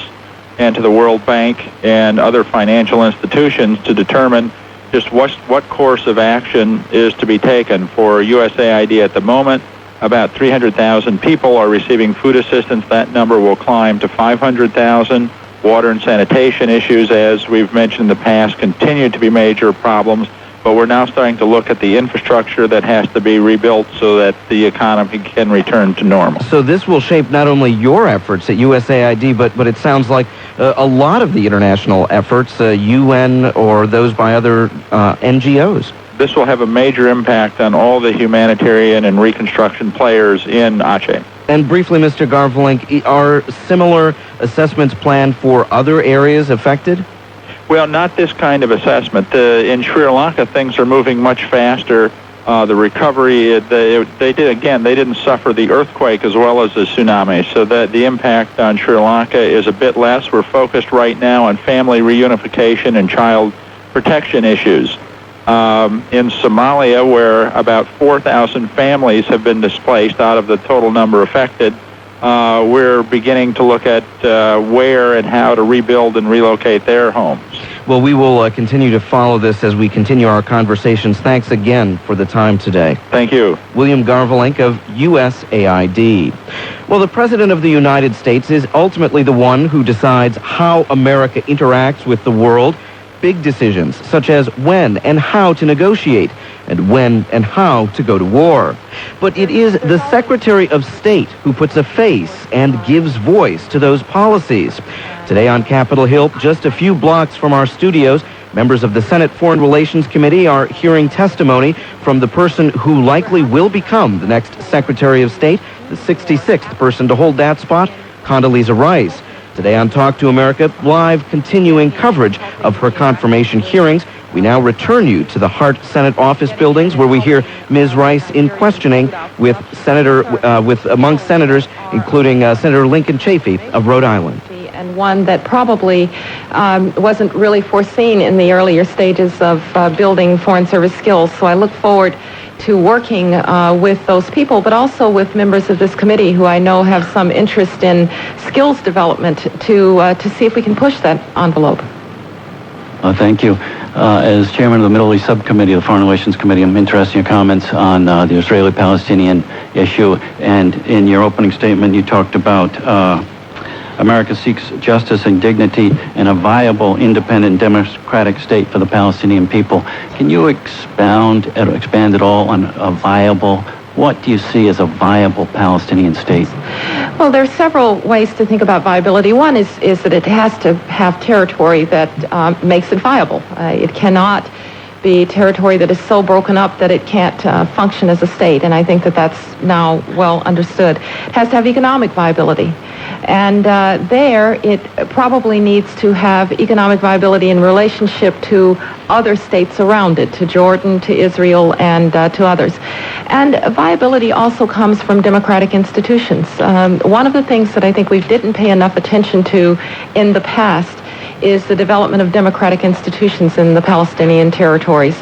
and to the World Bank and other financial institutions to determine just what course of action is to be taken. For USAID at the moment, about 300,000 people are receiving food assistance. That number will climb to 500,000. Water and sanitation issues, as we've mentioned in the past, continue to be major problems. But we're now starting to look at the infrastructure that has to be rebuilt so that the economy can return to normal. So this will shape not only your efforts at USAID, but it sounds like a lot of the international efforts, UN or those by other NGOs. This will have a major impact on all the humanitarian and reconstruction players in Aceh. And briefly, Mr. Garvelink, are similar assessments planned for other areas affected? Well, not this kind of assessment. In Sri Lanka, things are moving much faster. The recovery, they didn't suffer the earthquake as well as the tsunami, so that the impact on Sri Lanka is a bit less. We're focused right now on family reunification and child protection issues. In Somalia, where about 4,000 families have been displaced out of the total number affected, we're beginning to look at where and how to rebuild and relocate their homes. Well, we will continue to follow this as we continue our conversations. Thanks again for the time today. Thank you. William Garvelink of USAID. Well, the President of the United States is ultimately the one who decides how America interacts with the world. Big decisions such as when and how to negotiate and when and how to go to war. But it is the Secretary of State who puts a face and gives voice to those policies. Today on Capitol Hill, just a few blocks from our studios, members of the Senate Foreign Relations Committee are hearing testimony from the person who likely will become the next Secretary of State, the 66th person to hold that spot, Condoleezza Rice. Today on Talk to America, live continuing coverage of her confirmation hearings. We now return you to the Hart Senate office buildings where we hear Ms. Rice in questioning with among senators, including Senator Lincoln Chafee of Rhode Island. And one that probably wasn't really foreseen in the earlier stages of building Foreign Service skills. So I look forward to working with those people, but also with members of this committee who I know have some interest in skills development to see if we can push that envelope. Thank you. As chairman of the Middle East Subcommittee of the Foreign Relations Committee, I'm interested in your comments on the Israeli-Palestinian issue. And in your opening statement, you talked about America seeks justice and dignity and a viable, independent, democratic state for the Palestinian people. Can you expand at all on a viable? What do you see as a viable Palestinian state? Well, there are several ways to think about viability. One is that it has to have territory that makes it viable. It cannot be territory that is so broken up that it can't function as a state, and I think that that's now well understood. It has to have economic viability, and there it probably needs to have economic viability in relationship to other states around it, to Jordan, to Israel, and to others. And viability also comes from democratic institutions. One of the things that I think we didn't pay enough attention to in the past is the development of democratic institutions in the Palestinian territories.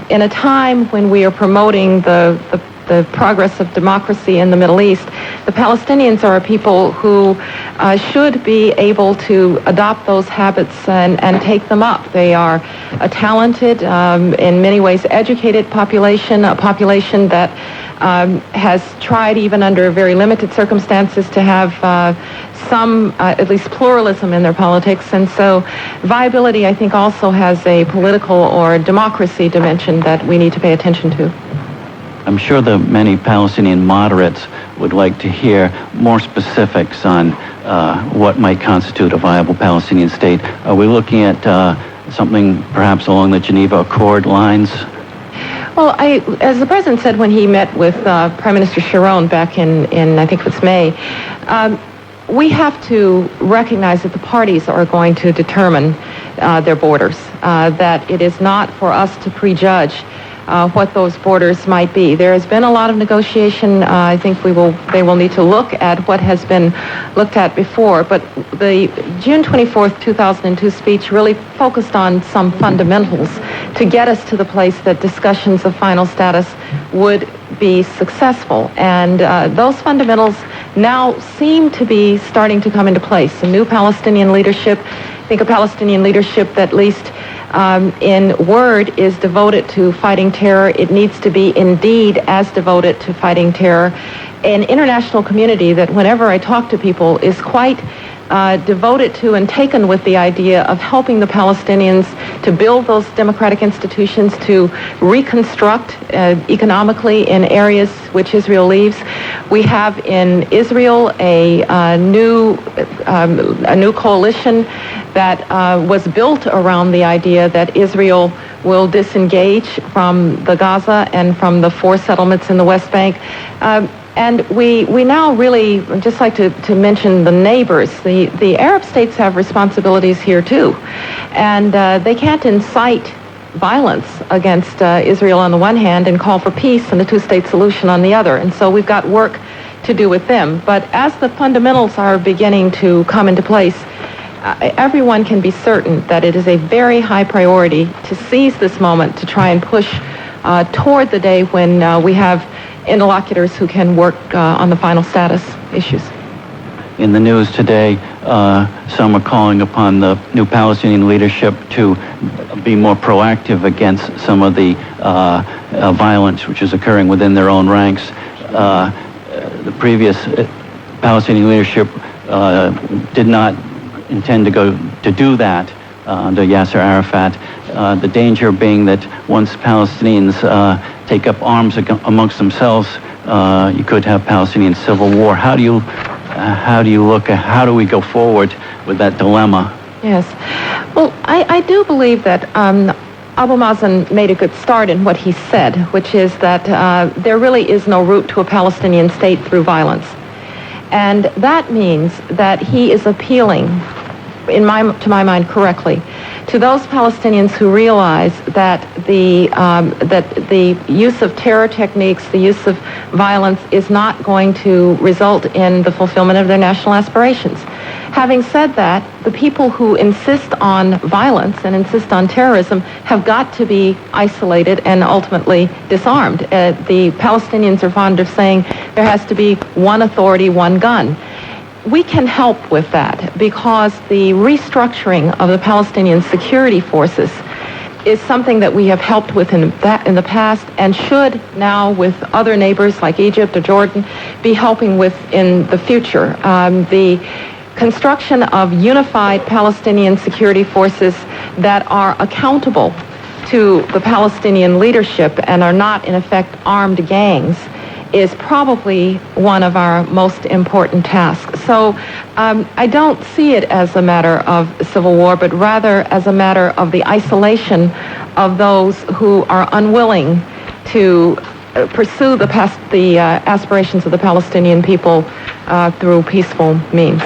In a time when we are promoting the progress of democracy in the Middle East, the Palestinians are a people who should be able to adopt those habits and take them up. They are a talented, in many ways educated population, a population that has tried, even under very limited circumstances, to have some, at least pluralism in their politics. And so viability, I think, also has a political or democracy dimension that we need to pay attention to. I'm sure the many Palestinian moderates would like to hear more specifics on what might constitute a viable Palestinian state. Are we looking at something perhaps along the Geneva Accord lines? Well, as the president said when he met with Prime Minister Sharon back in I think it was May, we have to recognize that the parties are going to determine their borders, that it is not for us to prejudge what those borders might be. There has been a lot of negotiation. I think they will need to look at what has been looked at before, but the June 24th, 2002 speech really focused on some fundamentals to get us to the place that discussions of final status would be successful. And those fundamentals now seem to be starting to come into place. A new Palestinian leadership, I think a Palestinian leadership that at least in word is devoted to fighting terror. It needs to be indeed as devoted to fighting terror. An international community that whenever I talk to people is quite devoted to and taken with the idea of helping the Palestinians to build those democratic institutions, to reconstruct economically in areas which Israel leaves. We have in Israel a new coalition that was built around the idea that Israel will disengage from the Gaza and from the 4 settlements in the West Bank. And we now really just like to mention the neighbors. The Arab states have responsibilities here too. And they can't incite violence against Israel on the one hand and call for peace and a two-state solution on the other. And so we've got work to do with them. But as the fundamentals are beginning to come into place, everyone can be certain that it is a very high priority to seize this moment to try and push toward the day when we have interlocutors who can work on the final status issues. In the news today, some are calling upon the new Palestinian leadership to be more proactive against some of the violence which is occurring within their own ranks. The previous Palestinian leadership did not intend to do that under Yasser Arafat. The danger being that once Palestinians take up arms amongst themselves, you could have Palestinian civil war. How do we go forward with that dilemma? Yes. Well, I do believe that Abu Mazen made a good start in what he said, which is that there really is no route to a Palestinian state through violence. And that means that he is appealing, to my mind correctly, to those Palestinians who realize that the use of terror techniques, the use of violence is not going to result in the fulfillment of their national aspirations. Having said that, the people who insist on violence and insist on terrorism have got to be isolated and ultimately disarmed. The Palestinians are fond of saying there has to be one authority, one gun. We can help with that because the restructuring of the Palestinian security forces is something that we have helped with in the past and should now, with other neighbors like Egypt or Jordan, be helping with in the future. The construction of unified Palestinian security forces that are accountable to the Palestinian leadership and are not, in effect, armed gangs is probably one of our most important tasks. So I don't see it as a matter of civil war, but rather as a matter of the isolation of those who are unwilling to pursue the aspirations of the Palestinian people through peaceful means.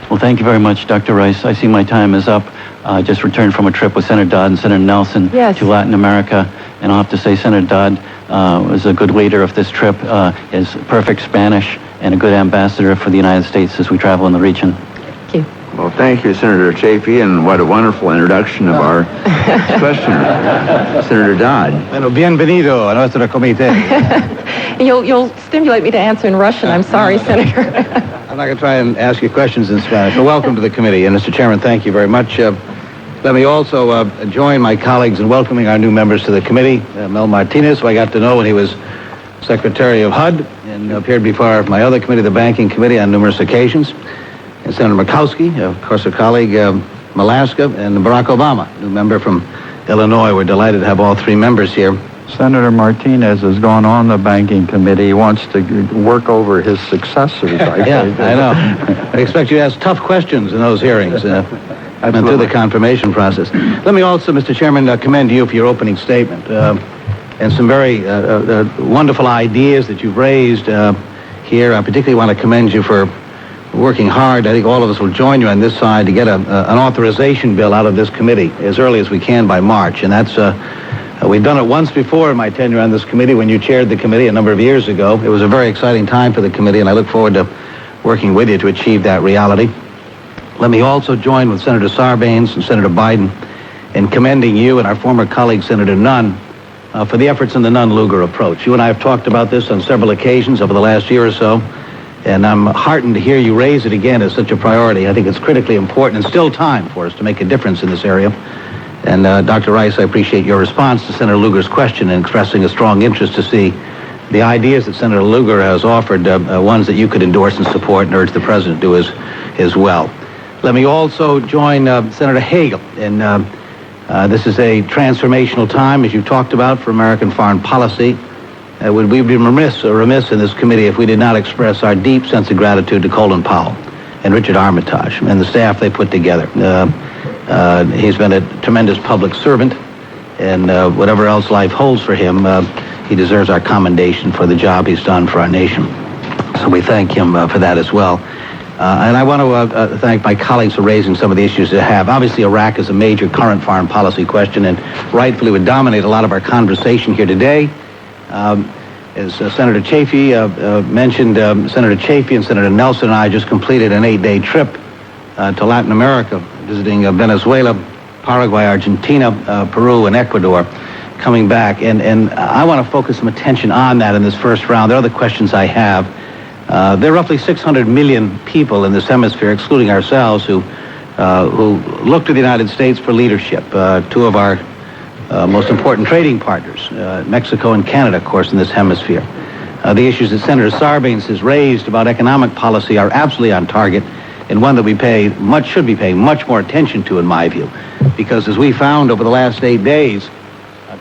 Well, thank you very much, Dr. Rice. I see my time is up. I just returned from a trip with Senator Dodd and Senator Nelson to Latin America, and I'll have to say Senator Dodd was a good leader of this trip, is perfect Spanish, and a good ambassador for the United States as we travel in the region. Thank you. Well, thank you, Senator Chafee, and what a wonderful introduction of our questioner, Senator Dodd. Bueno, bienvenido a nuestro comité. You'll stimulate me to answer in Russian. I'm sorry, Senator. I'm not going to try and ask you questions in Spanish. Well, welcome to the committee. And Mr. Chairman, thank you very much. Let me also join my colleagues in welcoming our new members to the committee. Mel Martinez, who I got to know when he was Secretary of HUD and appeared before my other committee, the Banking Committee, on numerous occasions. And Senator Murkowski, of course, a colleague, Malaska, and Barack Obama, new member from Illinois. We're delighted to have all three members here. Senator Martinez has gone on the Banking Committee. He wants to work over his successors. Yeah, I know. I expect you to ask tough questions in those hearings and through the confirmation process. Let me also, Mr. Chairman, commend you for your opening statement and some very wonderful ideas that you've raised here. I particularly want to commend you for working hard. I think all of us will join you on this side to get an authorization bill out of this committee as early as we can by March. And that's we've done it once before in my tenure on this committee when you chaired the committee a number of years ago. It was a very exciting time for the committee, and I look forward to working with you to achieve that reality. Let me also join with Senator Sarbanes and Senator Biden in commending you and our former colleague, Senator Nunn, for the efforts in the Nunn-Lugar approach. You and I have talked about this on several occasions over the last year or so, and I'm heartened to hear you raise it again as such a priority. I think it's critically important and still time for us to make a difference in this area. And Dr. Rice, I appreciate your response to Senator Lugar's question and expressing a strong interest to see the ideas that Senator Lugar has offered, ones that you could endorse and support and urge the President to do as well. Let me also join Senator Hagel. And this is a transformational time, as you talked about, for American foreign policy. We'd be remiss in this committee if we did not express our deep sense of gratitude to Colin Powell and Richard Armitage and the staff they put together. He's been a tremendous public servant, and whatever else life holds for him, he deserves our commendation for the job he's done for our nation. So we thank him for that as well. And I want to thank my colleagues for raising some of the issues they have. Obviously, Iraq is a major current foreign policy question and rightfully would dominate a lot of our conversation here today. As Senator Chafee mentioned, Senator Chafee and Senator Nelson and I just completed an 8-day trip to Latin America, visiting Venezuela, Paraguay, Argentina, Peru, and Ecuador, coming back. And I want to focus some attention on that in this first round. There are other questions I have. There are roughly 600 million people in this hemisphere, excluding ourselves, who look to the United States for leadership. Two of our most important trading partners, Mexico and Canada, of course, in this hemisphere. The issues that Senator Sarbanes has raised about economic policy are absolutely on target, and one that we should be paying much more attention to, in my view, because as we found over the last 8 days,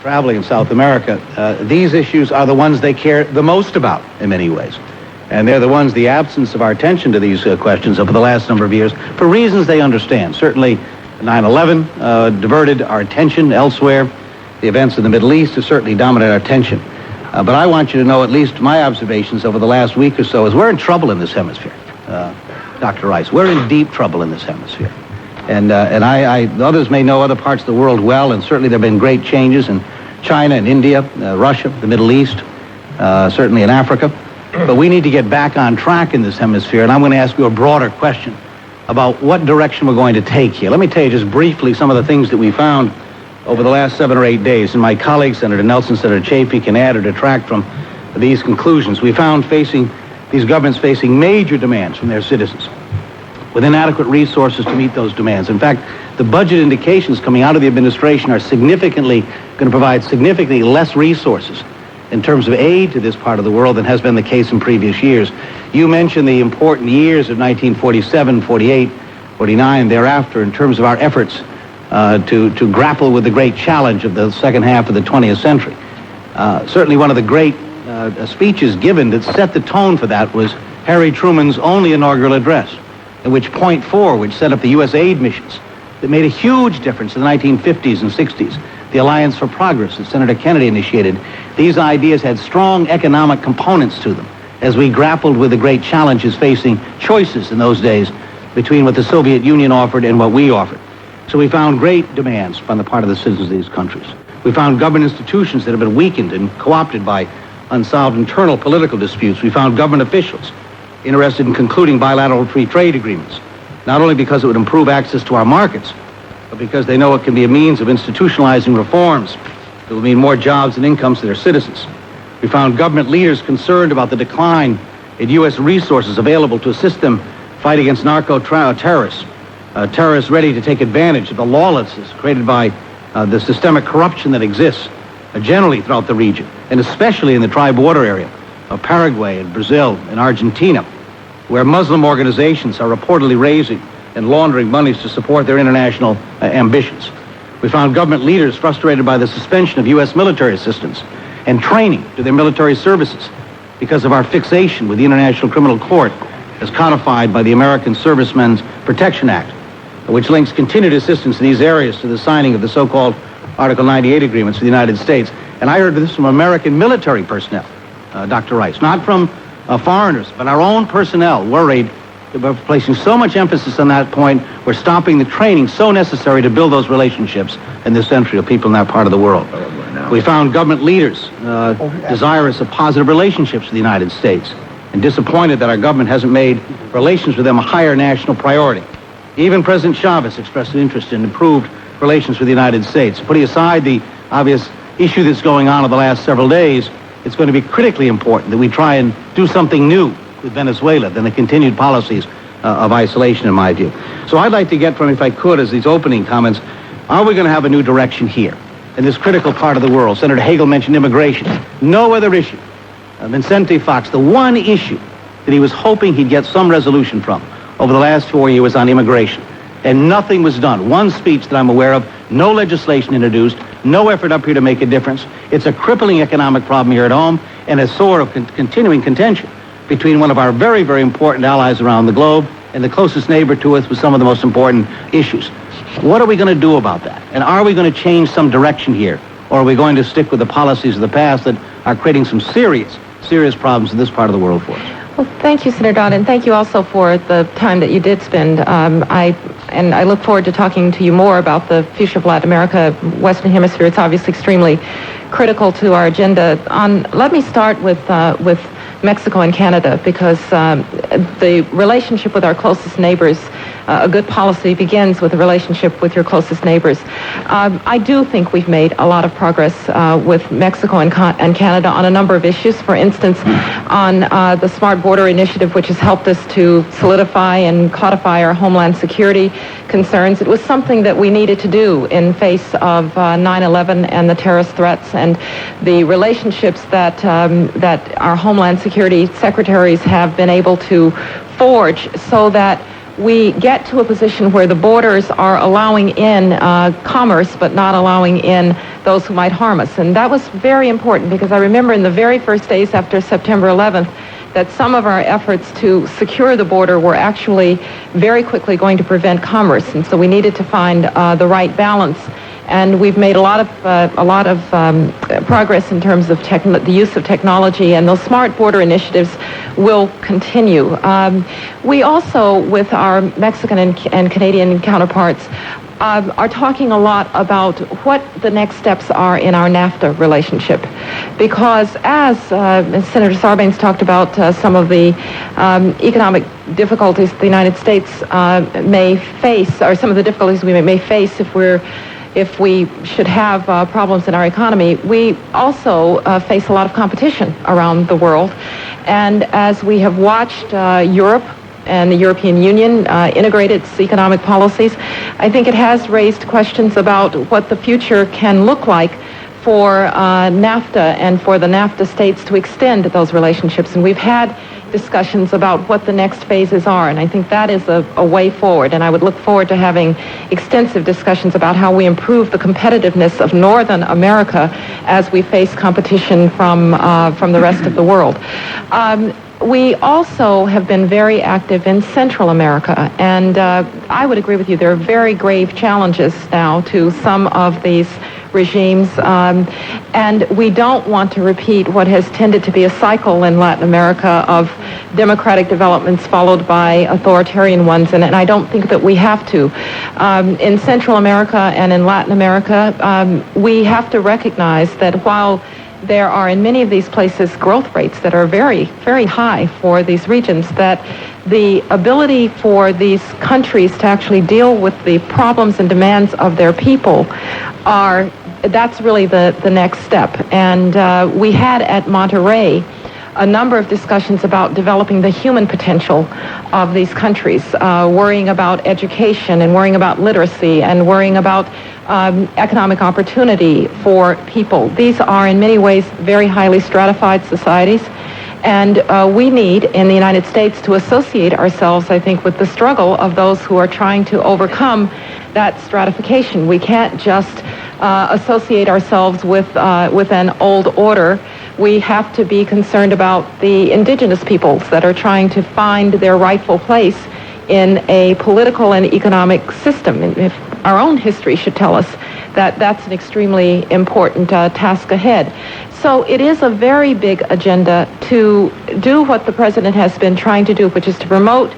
traveling in South America, these issues are the ones they care the most about in many ways. And they're the ones, the absence of our attention to these questions over the last number of years, for reasons they understand. Certainly, 9/11 diverted our attention elsewhere. The events in the Middle East have certainly dominated our attention. But I want you to know, at least my observations over the last week or so, is we're in trouble in this hemisphere, Dr. Rice. We're in deep trouble in this hemisphere. And others may know other parts of the world well, and certainly there have been great changes in China and India, Russia, the Middle East, certainly in Africa. But we need to get back on track in this hemisphere, and I'm going to ask you a broader question about what direction we're going to take here. Let me tell you just briefly some of the things that we found over the last 7 or 8 days, and my colleagues, Senator Nelson, Senator Chafee, can add or detract from these conclusions. We found these governments facing major demands from their citizens with inadequate resources to meet those demands. In fact, the budget indications coming out of the administration are going to provide significantly less resources in terms of aid to this part of the world than has been the case in previous years. You mentioned the important years of 1947, 48, 49, thereafter, in terms of our efforts to grapple with the great challenge of the second half of the 20th century. Certainly one of the great speeches given that set the tone for that was Harry Truman's only inaugural address, in which Point 4, which set up the U.S. aid missions, that made a huge difference in the 1950s and 60s, the Alliance for Progress that Senator Kennedy initiated. These ideas had strong economic components to them as we grappled with the great challenges facing choices in those days between what the Soviet Union offered and what we offered. So we found great demands on the part of the citizens of these countries. We found government institutions that have been weakened and co-opted by unsolved internal political disputes. We found government officials interested in concluding bilateral free trade agreements, not only because it would improve access to our markets, but because they know it can be a means of institutionalizing reforms that will mean more jobs and incomes to their citizens. We found government leaders concerned about the decline in U.S. resources available to assist them fight against terrorists, terrorists ready to take advantage of the lawlessness created by the systemic corruption that exists generally throughout the region, and especially in the tri-border area of Paraguay and Brazil and Argentina, where Muslim organizations are reportedly raising and laundering monies to support their international ambitions. We found government leaders frustrated by the suspension of U.S. military assistance and training to their military services because of our fixation with the International Criminal Court as codified by the American Servicemen's Protection Act, which links continued assistance in these areas to the signing of the so-called Article 98 agreements with the United States. And I heard this from American military personnel, Dr. Rice, not from foreigners, but our own personnel worried. We're placing so much emphasis on that point, we're stopping the training so necessary to build those relationships in this country of people in that part of the world. We found government leaders desirous of positive relationships with the United States and disappointed that our government hasn't made relations with them a higher national priority. Even President Chavez expressed an interest in improved relations with the United States. Putting aside the obvious issue that's going on over the last several days, it's going to be critically important that we try and do something new with Venezuela than the continued policies of isolation, in my view. So I'd like to get from, if I could, as these opening comments, are we going to have a new direction here in this critical part of the world? Senator Hagel mentioned immigration. No other issue. Vincente Fox, the one issue that he was hoping he'd get some resolution from over the last 4 years was on immigration. And nothing was done. One speech that I'm aware of, no legislation introduced, no effort up here to make a difference. It's a crippling economic problem here at home and a sort of continuing contention between one of our very, very important allies around the globe and the closest neighbor to us with some of the most important issues. What are we going to do about that? And are we going to change some direction here? Or are we going to stick with the policies of the past that are creating some serious problems in this part of the world for us? Well, thank you, Senator Dodd, and thank you also for the time that you did spend. I look forward to talking to you more about the future of Latin America, Western Hemisphere. It's obviously extremely critical to our agenda. Let me start with Mexico and Canada, because the relationship with our closest neighbors, a good policy begins with a relationship with your closest neighbors. I do think we've made a lot of progress with Mexico and Canada on a number of issues. For instance, on the Smart Border Initiative, which has helped us to solidify and codify our homeland security concerns. It was something that we needed to do in face of 9/11 and the terrorist threats, and the relationships that our homeland security secretaries have been able to forge, so that we get to a position where the borders are allowing in commerce, but not allowing in those who might harm us. And that was very important, because I remember in the very first days after September 11th, that some of our efforts to secure the border were actually very quickly going to prevent commerce. And so we needed to find the right balance. And we've made a lot of progress in terms of the use of technology, and those smart border initiatives will continue. We also, with our Mexican and Canadian counterparts, are talking a lot about what the next steps are in our NAFTA relationship, because as Senator Sarbanes talked about some of the economic difficulties the United States may face, or some of the difficulties we may face if we should have problems in our economy, we also face a lot of competition around the world. And as we have watched Europe and the European Union integrate its economic policies, I think it has raised questions about what the future can look like for NAFTA and for the NAFTA states to extend those relationships. And we've had discussions about what the next phases are, and I think that is a way forward. And I would look forward to having extensive discussions about how we improve the competitiveness of Northern America as we face competition from the rest of the world. We also have been very active in Central America, and I would agree with you, there are very grave challenges now to some of these regimes, and we don't want to repeat what has tended to be a cycle in Latin America of democratic developments followed by authoritarian ones, and I don't think that we have to. In Central America and in Latin America, we have to recognize that while there are in many of these places growth rates that are very, very high for these regions, that the ability for these countries to actually deal with the problems and demands of their people that's really the next step. And we had at Monterrey a number of discussions about developing the human potential of these countries, worrying about education and worrying about literacy and worrying about economic opportunity for people. These are in many ways very highly stratified societies, and we need in the United States to associate ourselves, I think, with the struggle of those who are trying to overcome that stratification. We can't just associate ourselves with an old order. We have to be concerned about the indigenous peoples that are trying to find their rightful place in a political and economic system. And if our own history should tell us that that's an extremely important task ahead. So it is a very big agenda to do what the president has been trying to do, which is to promote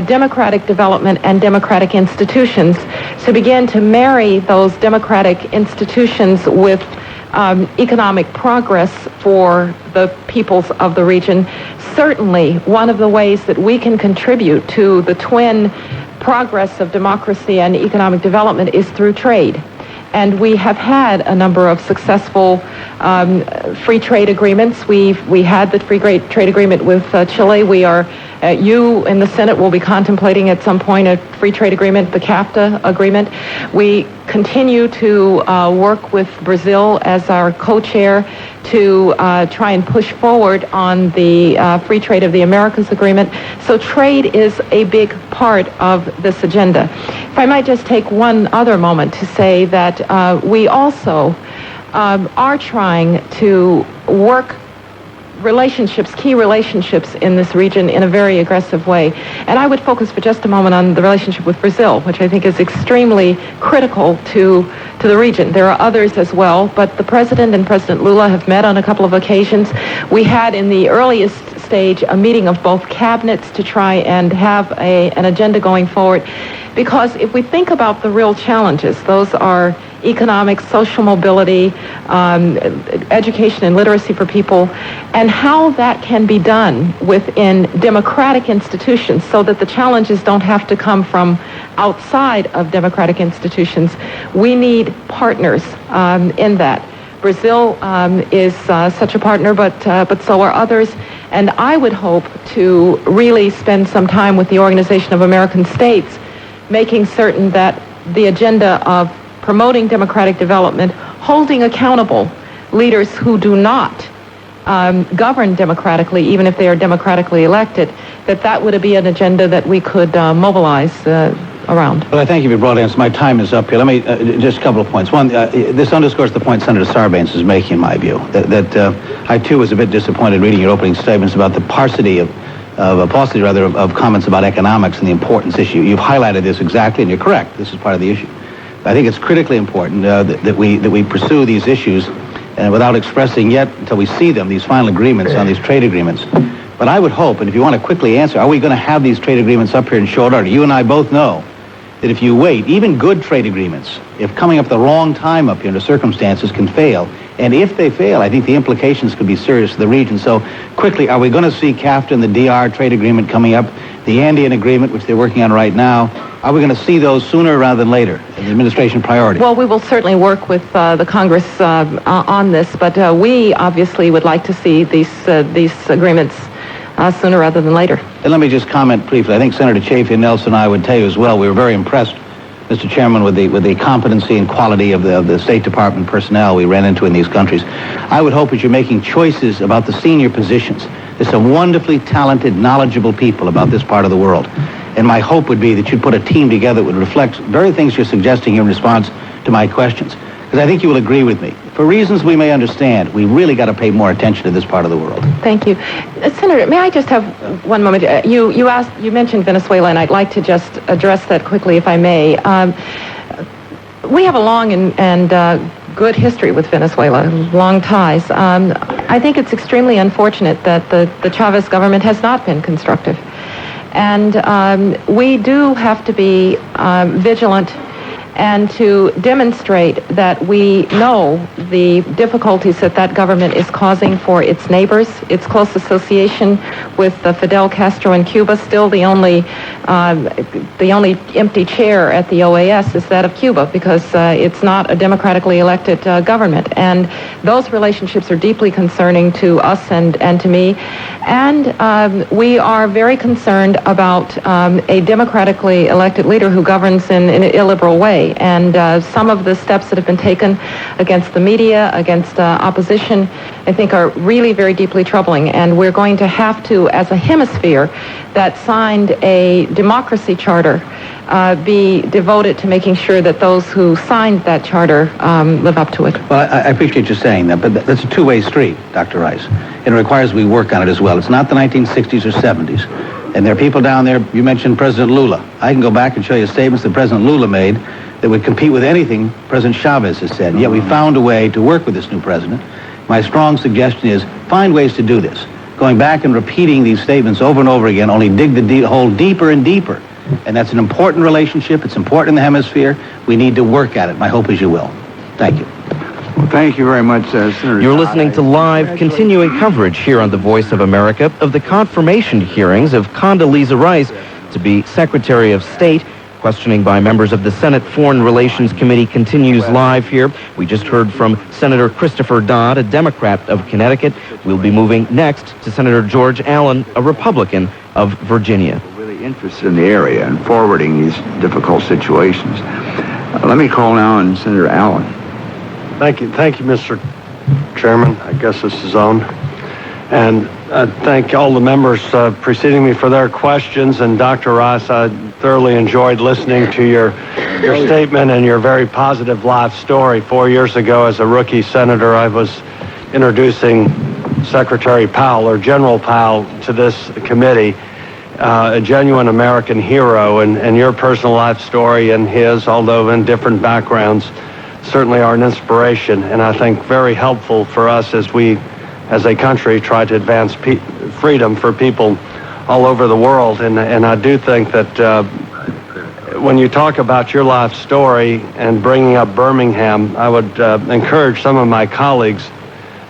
democratic development and democratic institutions, to begin to marry those democratic institutions with economic progress for the peoples of the region. Certainly, one of the ways that we can contribute to the twin progress of democracy and economic development is through trade. And we have had a number of successful free trade agreements. We had the free trade agreement with Chile. We are, you in the Senate will be contemplating at some point a free trade agreement, the CAFTA agreement. We continue to work with Brazil as our co-chair to try and push forward on the free trade of the Americas agreement. So trade is a big part of this agenda. If I might just take one other moment to say that we also are trying to work relationships, key relationships in this region in a very aggressive way. And I would focus for just a moment on the relationship with Brazil, which I think is extremely critical to the region. There are others as well, but the President and President Lula have met on a couple of occasions. We had in the earliest stage a meeting of both cabinets to try and have an agenda going forward. Because if we think about the real challenges, those are economic, social mobility, education and literacy for people, and how that can be done within democratic institutions so that the challenges don't have to come from outside of democratic institutions. We need partners in that. Brazil is such a partner, but so are others. And I would hope to really spend some time with the Organization of American States, making certain that the agenda of promoting democratic development, holding accountable leaders who do not govern democratically, even if they are democratically elected, that would be an agenda that we could mobilize around. Well, I thank you for broad answers. My time is up here. Let me, just a couple of points. One, this underscores the point Senator Sarbanes is making, in my view, that I, too, was a bit disappointed reading your opening statements about the paucity of comments about economics and the importance issue. You've highlighted this exactly, and you're correct. This is part of the issue. I think it's critically important that we pursue these issues without expressing yet, until we see them, these final agreements on these trade agreements. But I would hope, and if you want to quickly answer, are we going to have these trade agreements up here in short order? You and I both know that if you wait, even good trade agreements, if coming up the wrong time up here under circumstances, can fail. And if they fail, I think the implications could be serious to the region. So quickly, are we going to see CAFTA and the DR trade agreement coming up, the Andean agreement, which they're working on right now? Are we going to see those sooner rather than later, the administration priority? Well, we will certainly work with the Congress on this, but we obviously would like to see these agreements sooner rather than later. And let me just comment briefly. I think Senator Chafee and Nelson and I would tell you as well, we were very impressed, Mr. Chairman, with the competency and quality of the State Department personnel we ran into in these countries. I would hope that you're making choices about the senior positions. There's some wonderfully talented, knowledgeable people about this part of the world. And my hope would be that you'd put a team together that would reflect very things you're suggesting in response to my questions. Because I think you will agree with me. For reasons we may understand, we really got to pay more attention to this part of the world. Thank you. Senator, may I just have one moment? You mentioned Venezuela, and I'd like to just address that quickly, if I may. We have a long and good history with Venezuela, long ties. I think it's extremely unfortunate that the Chavez government has not been constructive. And we do have to be vigilant and to demonstrate that we know the difficulties that government is causing for its neighbors. Its close association with Fidel Castro in Cuba, still the only empty chair at the OAS is that of Cuba, because it's not a democratically elected government. And those relationships are deeply concerning to us and to me. And we are very concerned about a democratically elected leader who governs in an illiberal way. And some of the steps that have been taken against the media, against opposition, I think are really very deeply troubling. And we're going to have to, as a hemisphere that signed a democracy charter, be devoted to making sure that those who signed that charter live up to it. Well, I appreciate you saying that, but that's a two-way street, Dr. Rice. And it requires we work on it as well. It's not the 1960s or 70s. And there are people down there, you mentioned President Lula. I can go back and show you statements that President Lula made that would compete with anything President Chavez has said. Yet we found a way to work with this new president. My strong suggestion is find ways to do this. Going back and repeating these statements over and over again only dig the hole deeper and deeper. And that's an important relationship. It's important in the hemisphere. We need to work at it. My hope is you will. Thank you. Well, thank you very much, Senator. You're listening to live, continuing coverage here on the Voice of America of the confirmation hearings of Condoleezza Rice to be Secretary of State. Questioning by members of the Senate Foreign Relations Committee continues live here. We just heard from Senator Christopher Dodd, a Democrat of Connecticut. We'll be moving next to Senator George Allen, a Republican of Virginia. Really interested in the area and forwarding these difficult situations. Let me call now on Senator Allen. Thank you, Mr. Chairman. I guess this is on. And thank all the members preceding me for their questions. And Dr. Rice, I thoroughly enjoyed listening to your statement and your very positive life story. 4 years ago, as a rookie senator, I was introducing Secretary Powell, or General Powell, to this committee, a genuine American hero, and your personal life story and his, although in different backgrounds, certainly are an inspiration, and I think very helpful for us as we, as a country, try to advance freedom for people all over the world. And I do think that when you talk about your life story and bringing up Birmingham, I would encourage some of my colleagues.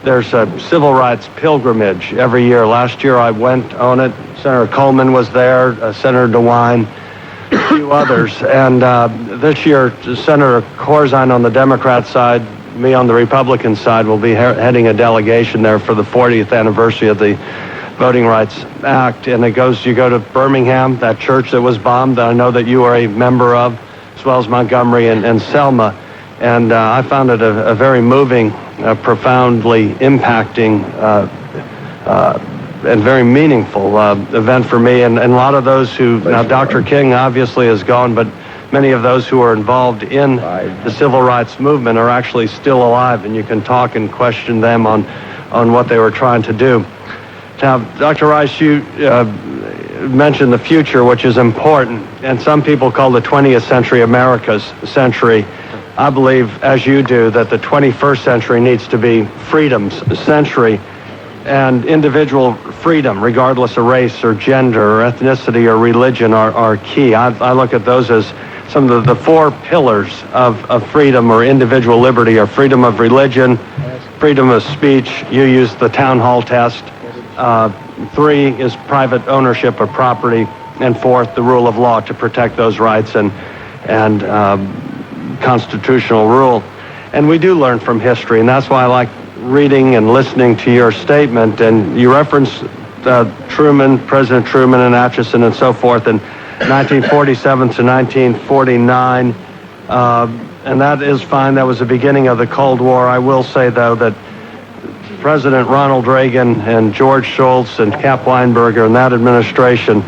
There's a civil rights pilgrimage every year. Last year I went on it. Senator Coleman was there, Senator DeWine, a few others. And this year, Senator Corzine on the Democrat side, me on the Republican side, will be heading a delegation there for the 40th anniversary of the Voting Rights Act. And you go to Birmingham, that church that was bombed, that I know that you are a member of, as well as Montgomery and Selma. And I found it a very moving, profoundly impacting, and very meaningful event for me. And a lot of those who, now Dr. King obviously is gone, but many of those who are involved in the civil rights movement are actually still alive, and you can talk and question them on what they were trying to do. Now, Dr. Rice, you mentioned the future, which is important, and some people call the 20th century America's century. I believe, as you do, that the 21st century needs to be freedom's century, and individual freedom, regardless of race or gender or ethnicity or religion, are key. I look at those as some of the four pillars of freedom or individual liberty are freedom of religion, freedom of speech. You use the town hall test. 3 is private ownership of property, and 4th, the rule of law to protect those rights and constitutional rule. And we do learn from history, and that's why I like reading and listening to your statement. And you reference Truman, President Truman and Atchison and so forth in 1947 to 1949, and that is fine. That was the beginning of the Cold War. I will say, though, that President Ronald Reagan and George Shultz and Cap Weinberger and that administration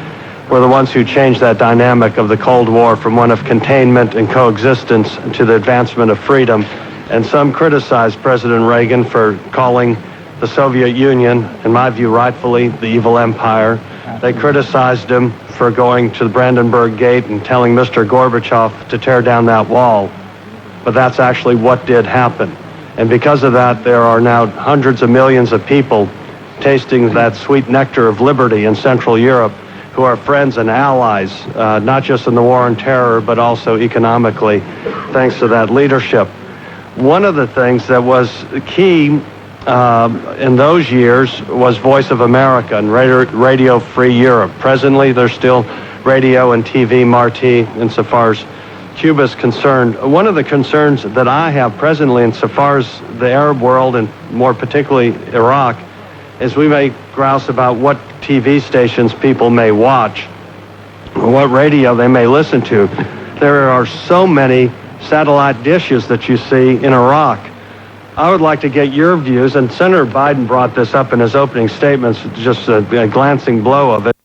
were the ones who changed that dynamic of the Cold War from one of containment and coexistence to the advancement of freedom. And some criticized President Reagan for calling the Soviet Union, in my view rightfully, the evil empire. They criticized him for going to the Brandenburg Gate and telling Mr. Gorbachev to tear down that wall. But that's actually what did happen. And because of that, there are now hundreds of millions of people tasting that sweet nectar of liberty in Central Europe, who are friends and allies, not just in the war on terror, but also economically, thanks to that leadership. One of the things that was key in those years was Voice of America and Radio Free Europe. Presently, there's still radio and TV Marti insofar as Cuba is concerned. One of the concerns that I have presently insofar as the Arab world, and more particularly Iraq, is we may grouse about what TV stations people may watch, or what radio they may listen to. There are so many satellite dishes that you see in Iraq. I would like to get your views, and Senator Biden brought this up in his opening statements, just a glancing blow of it.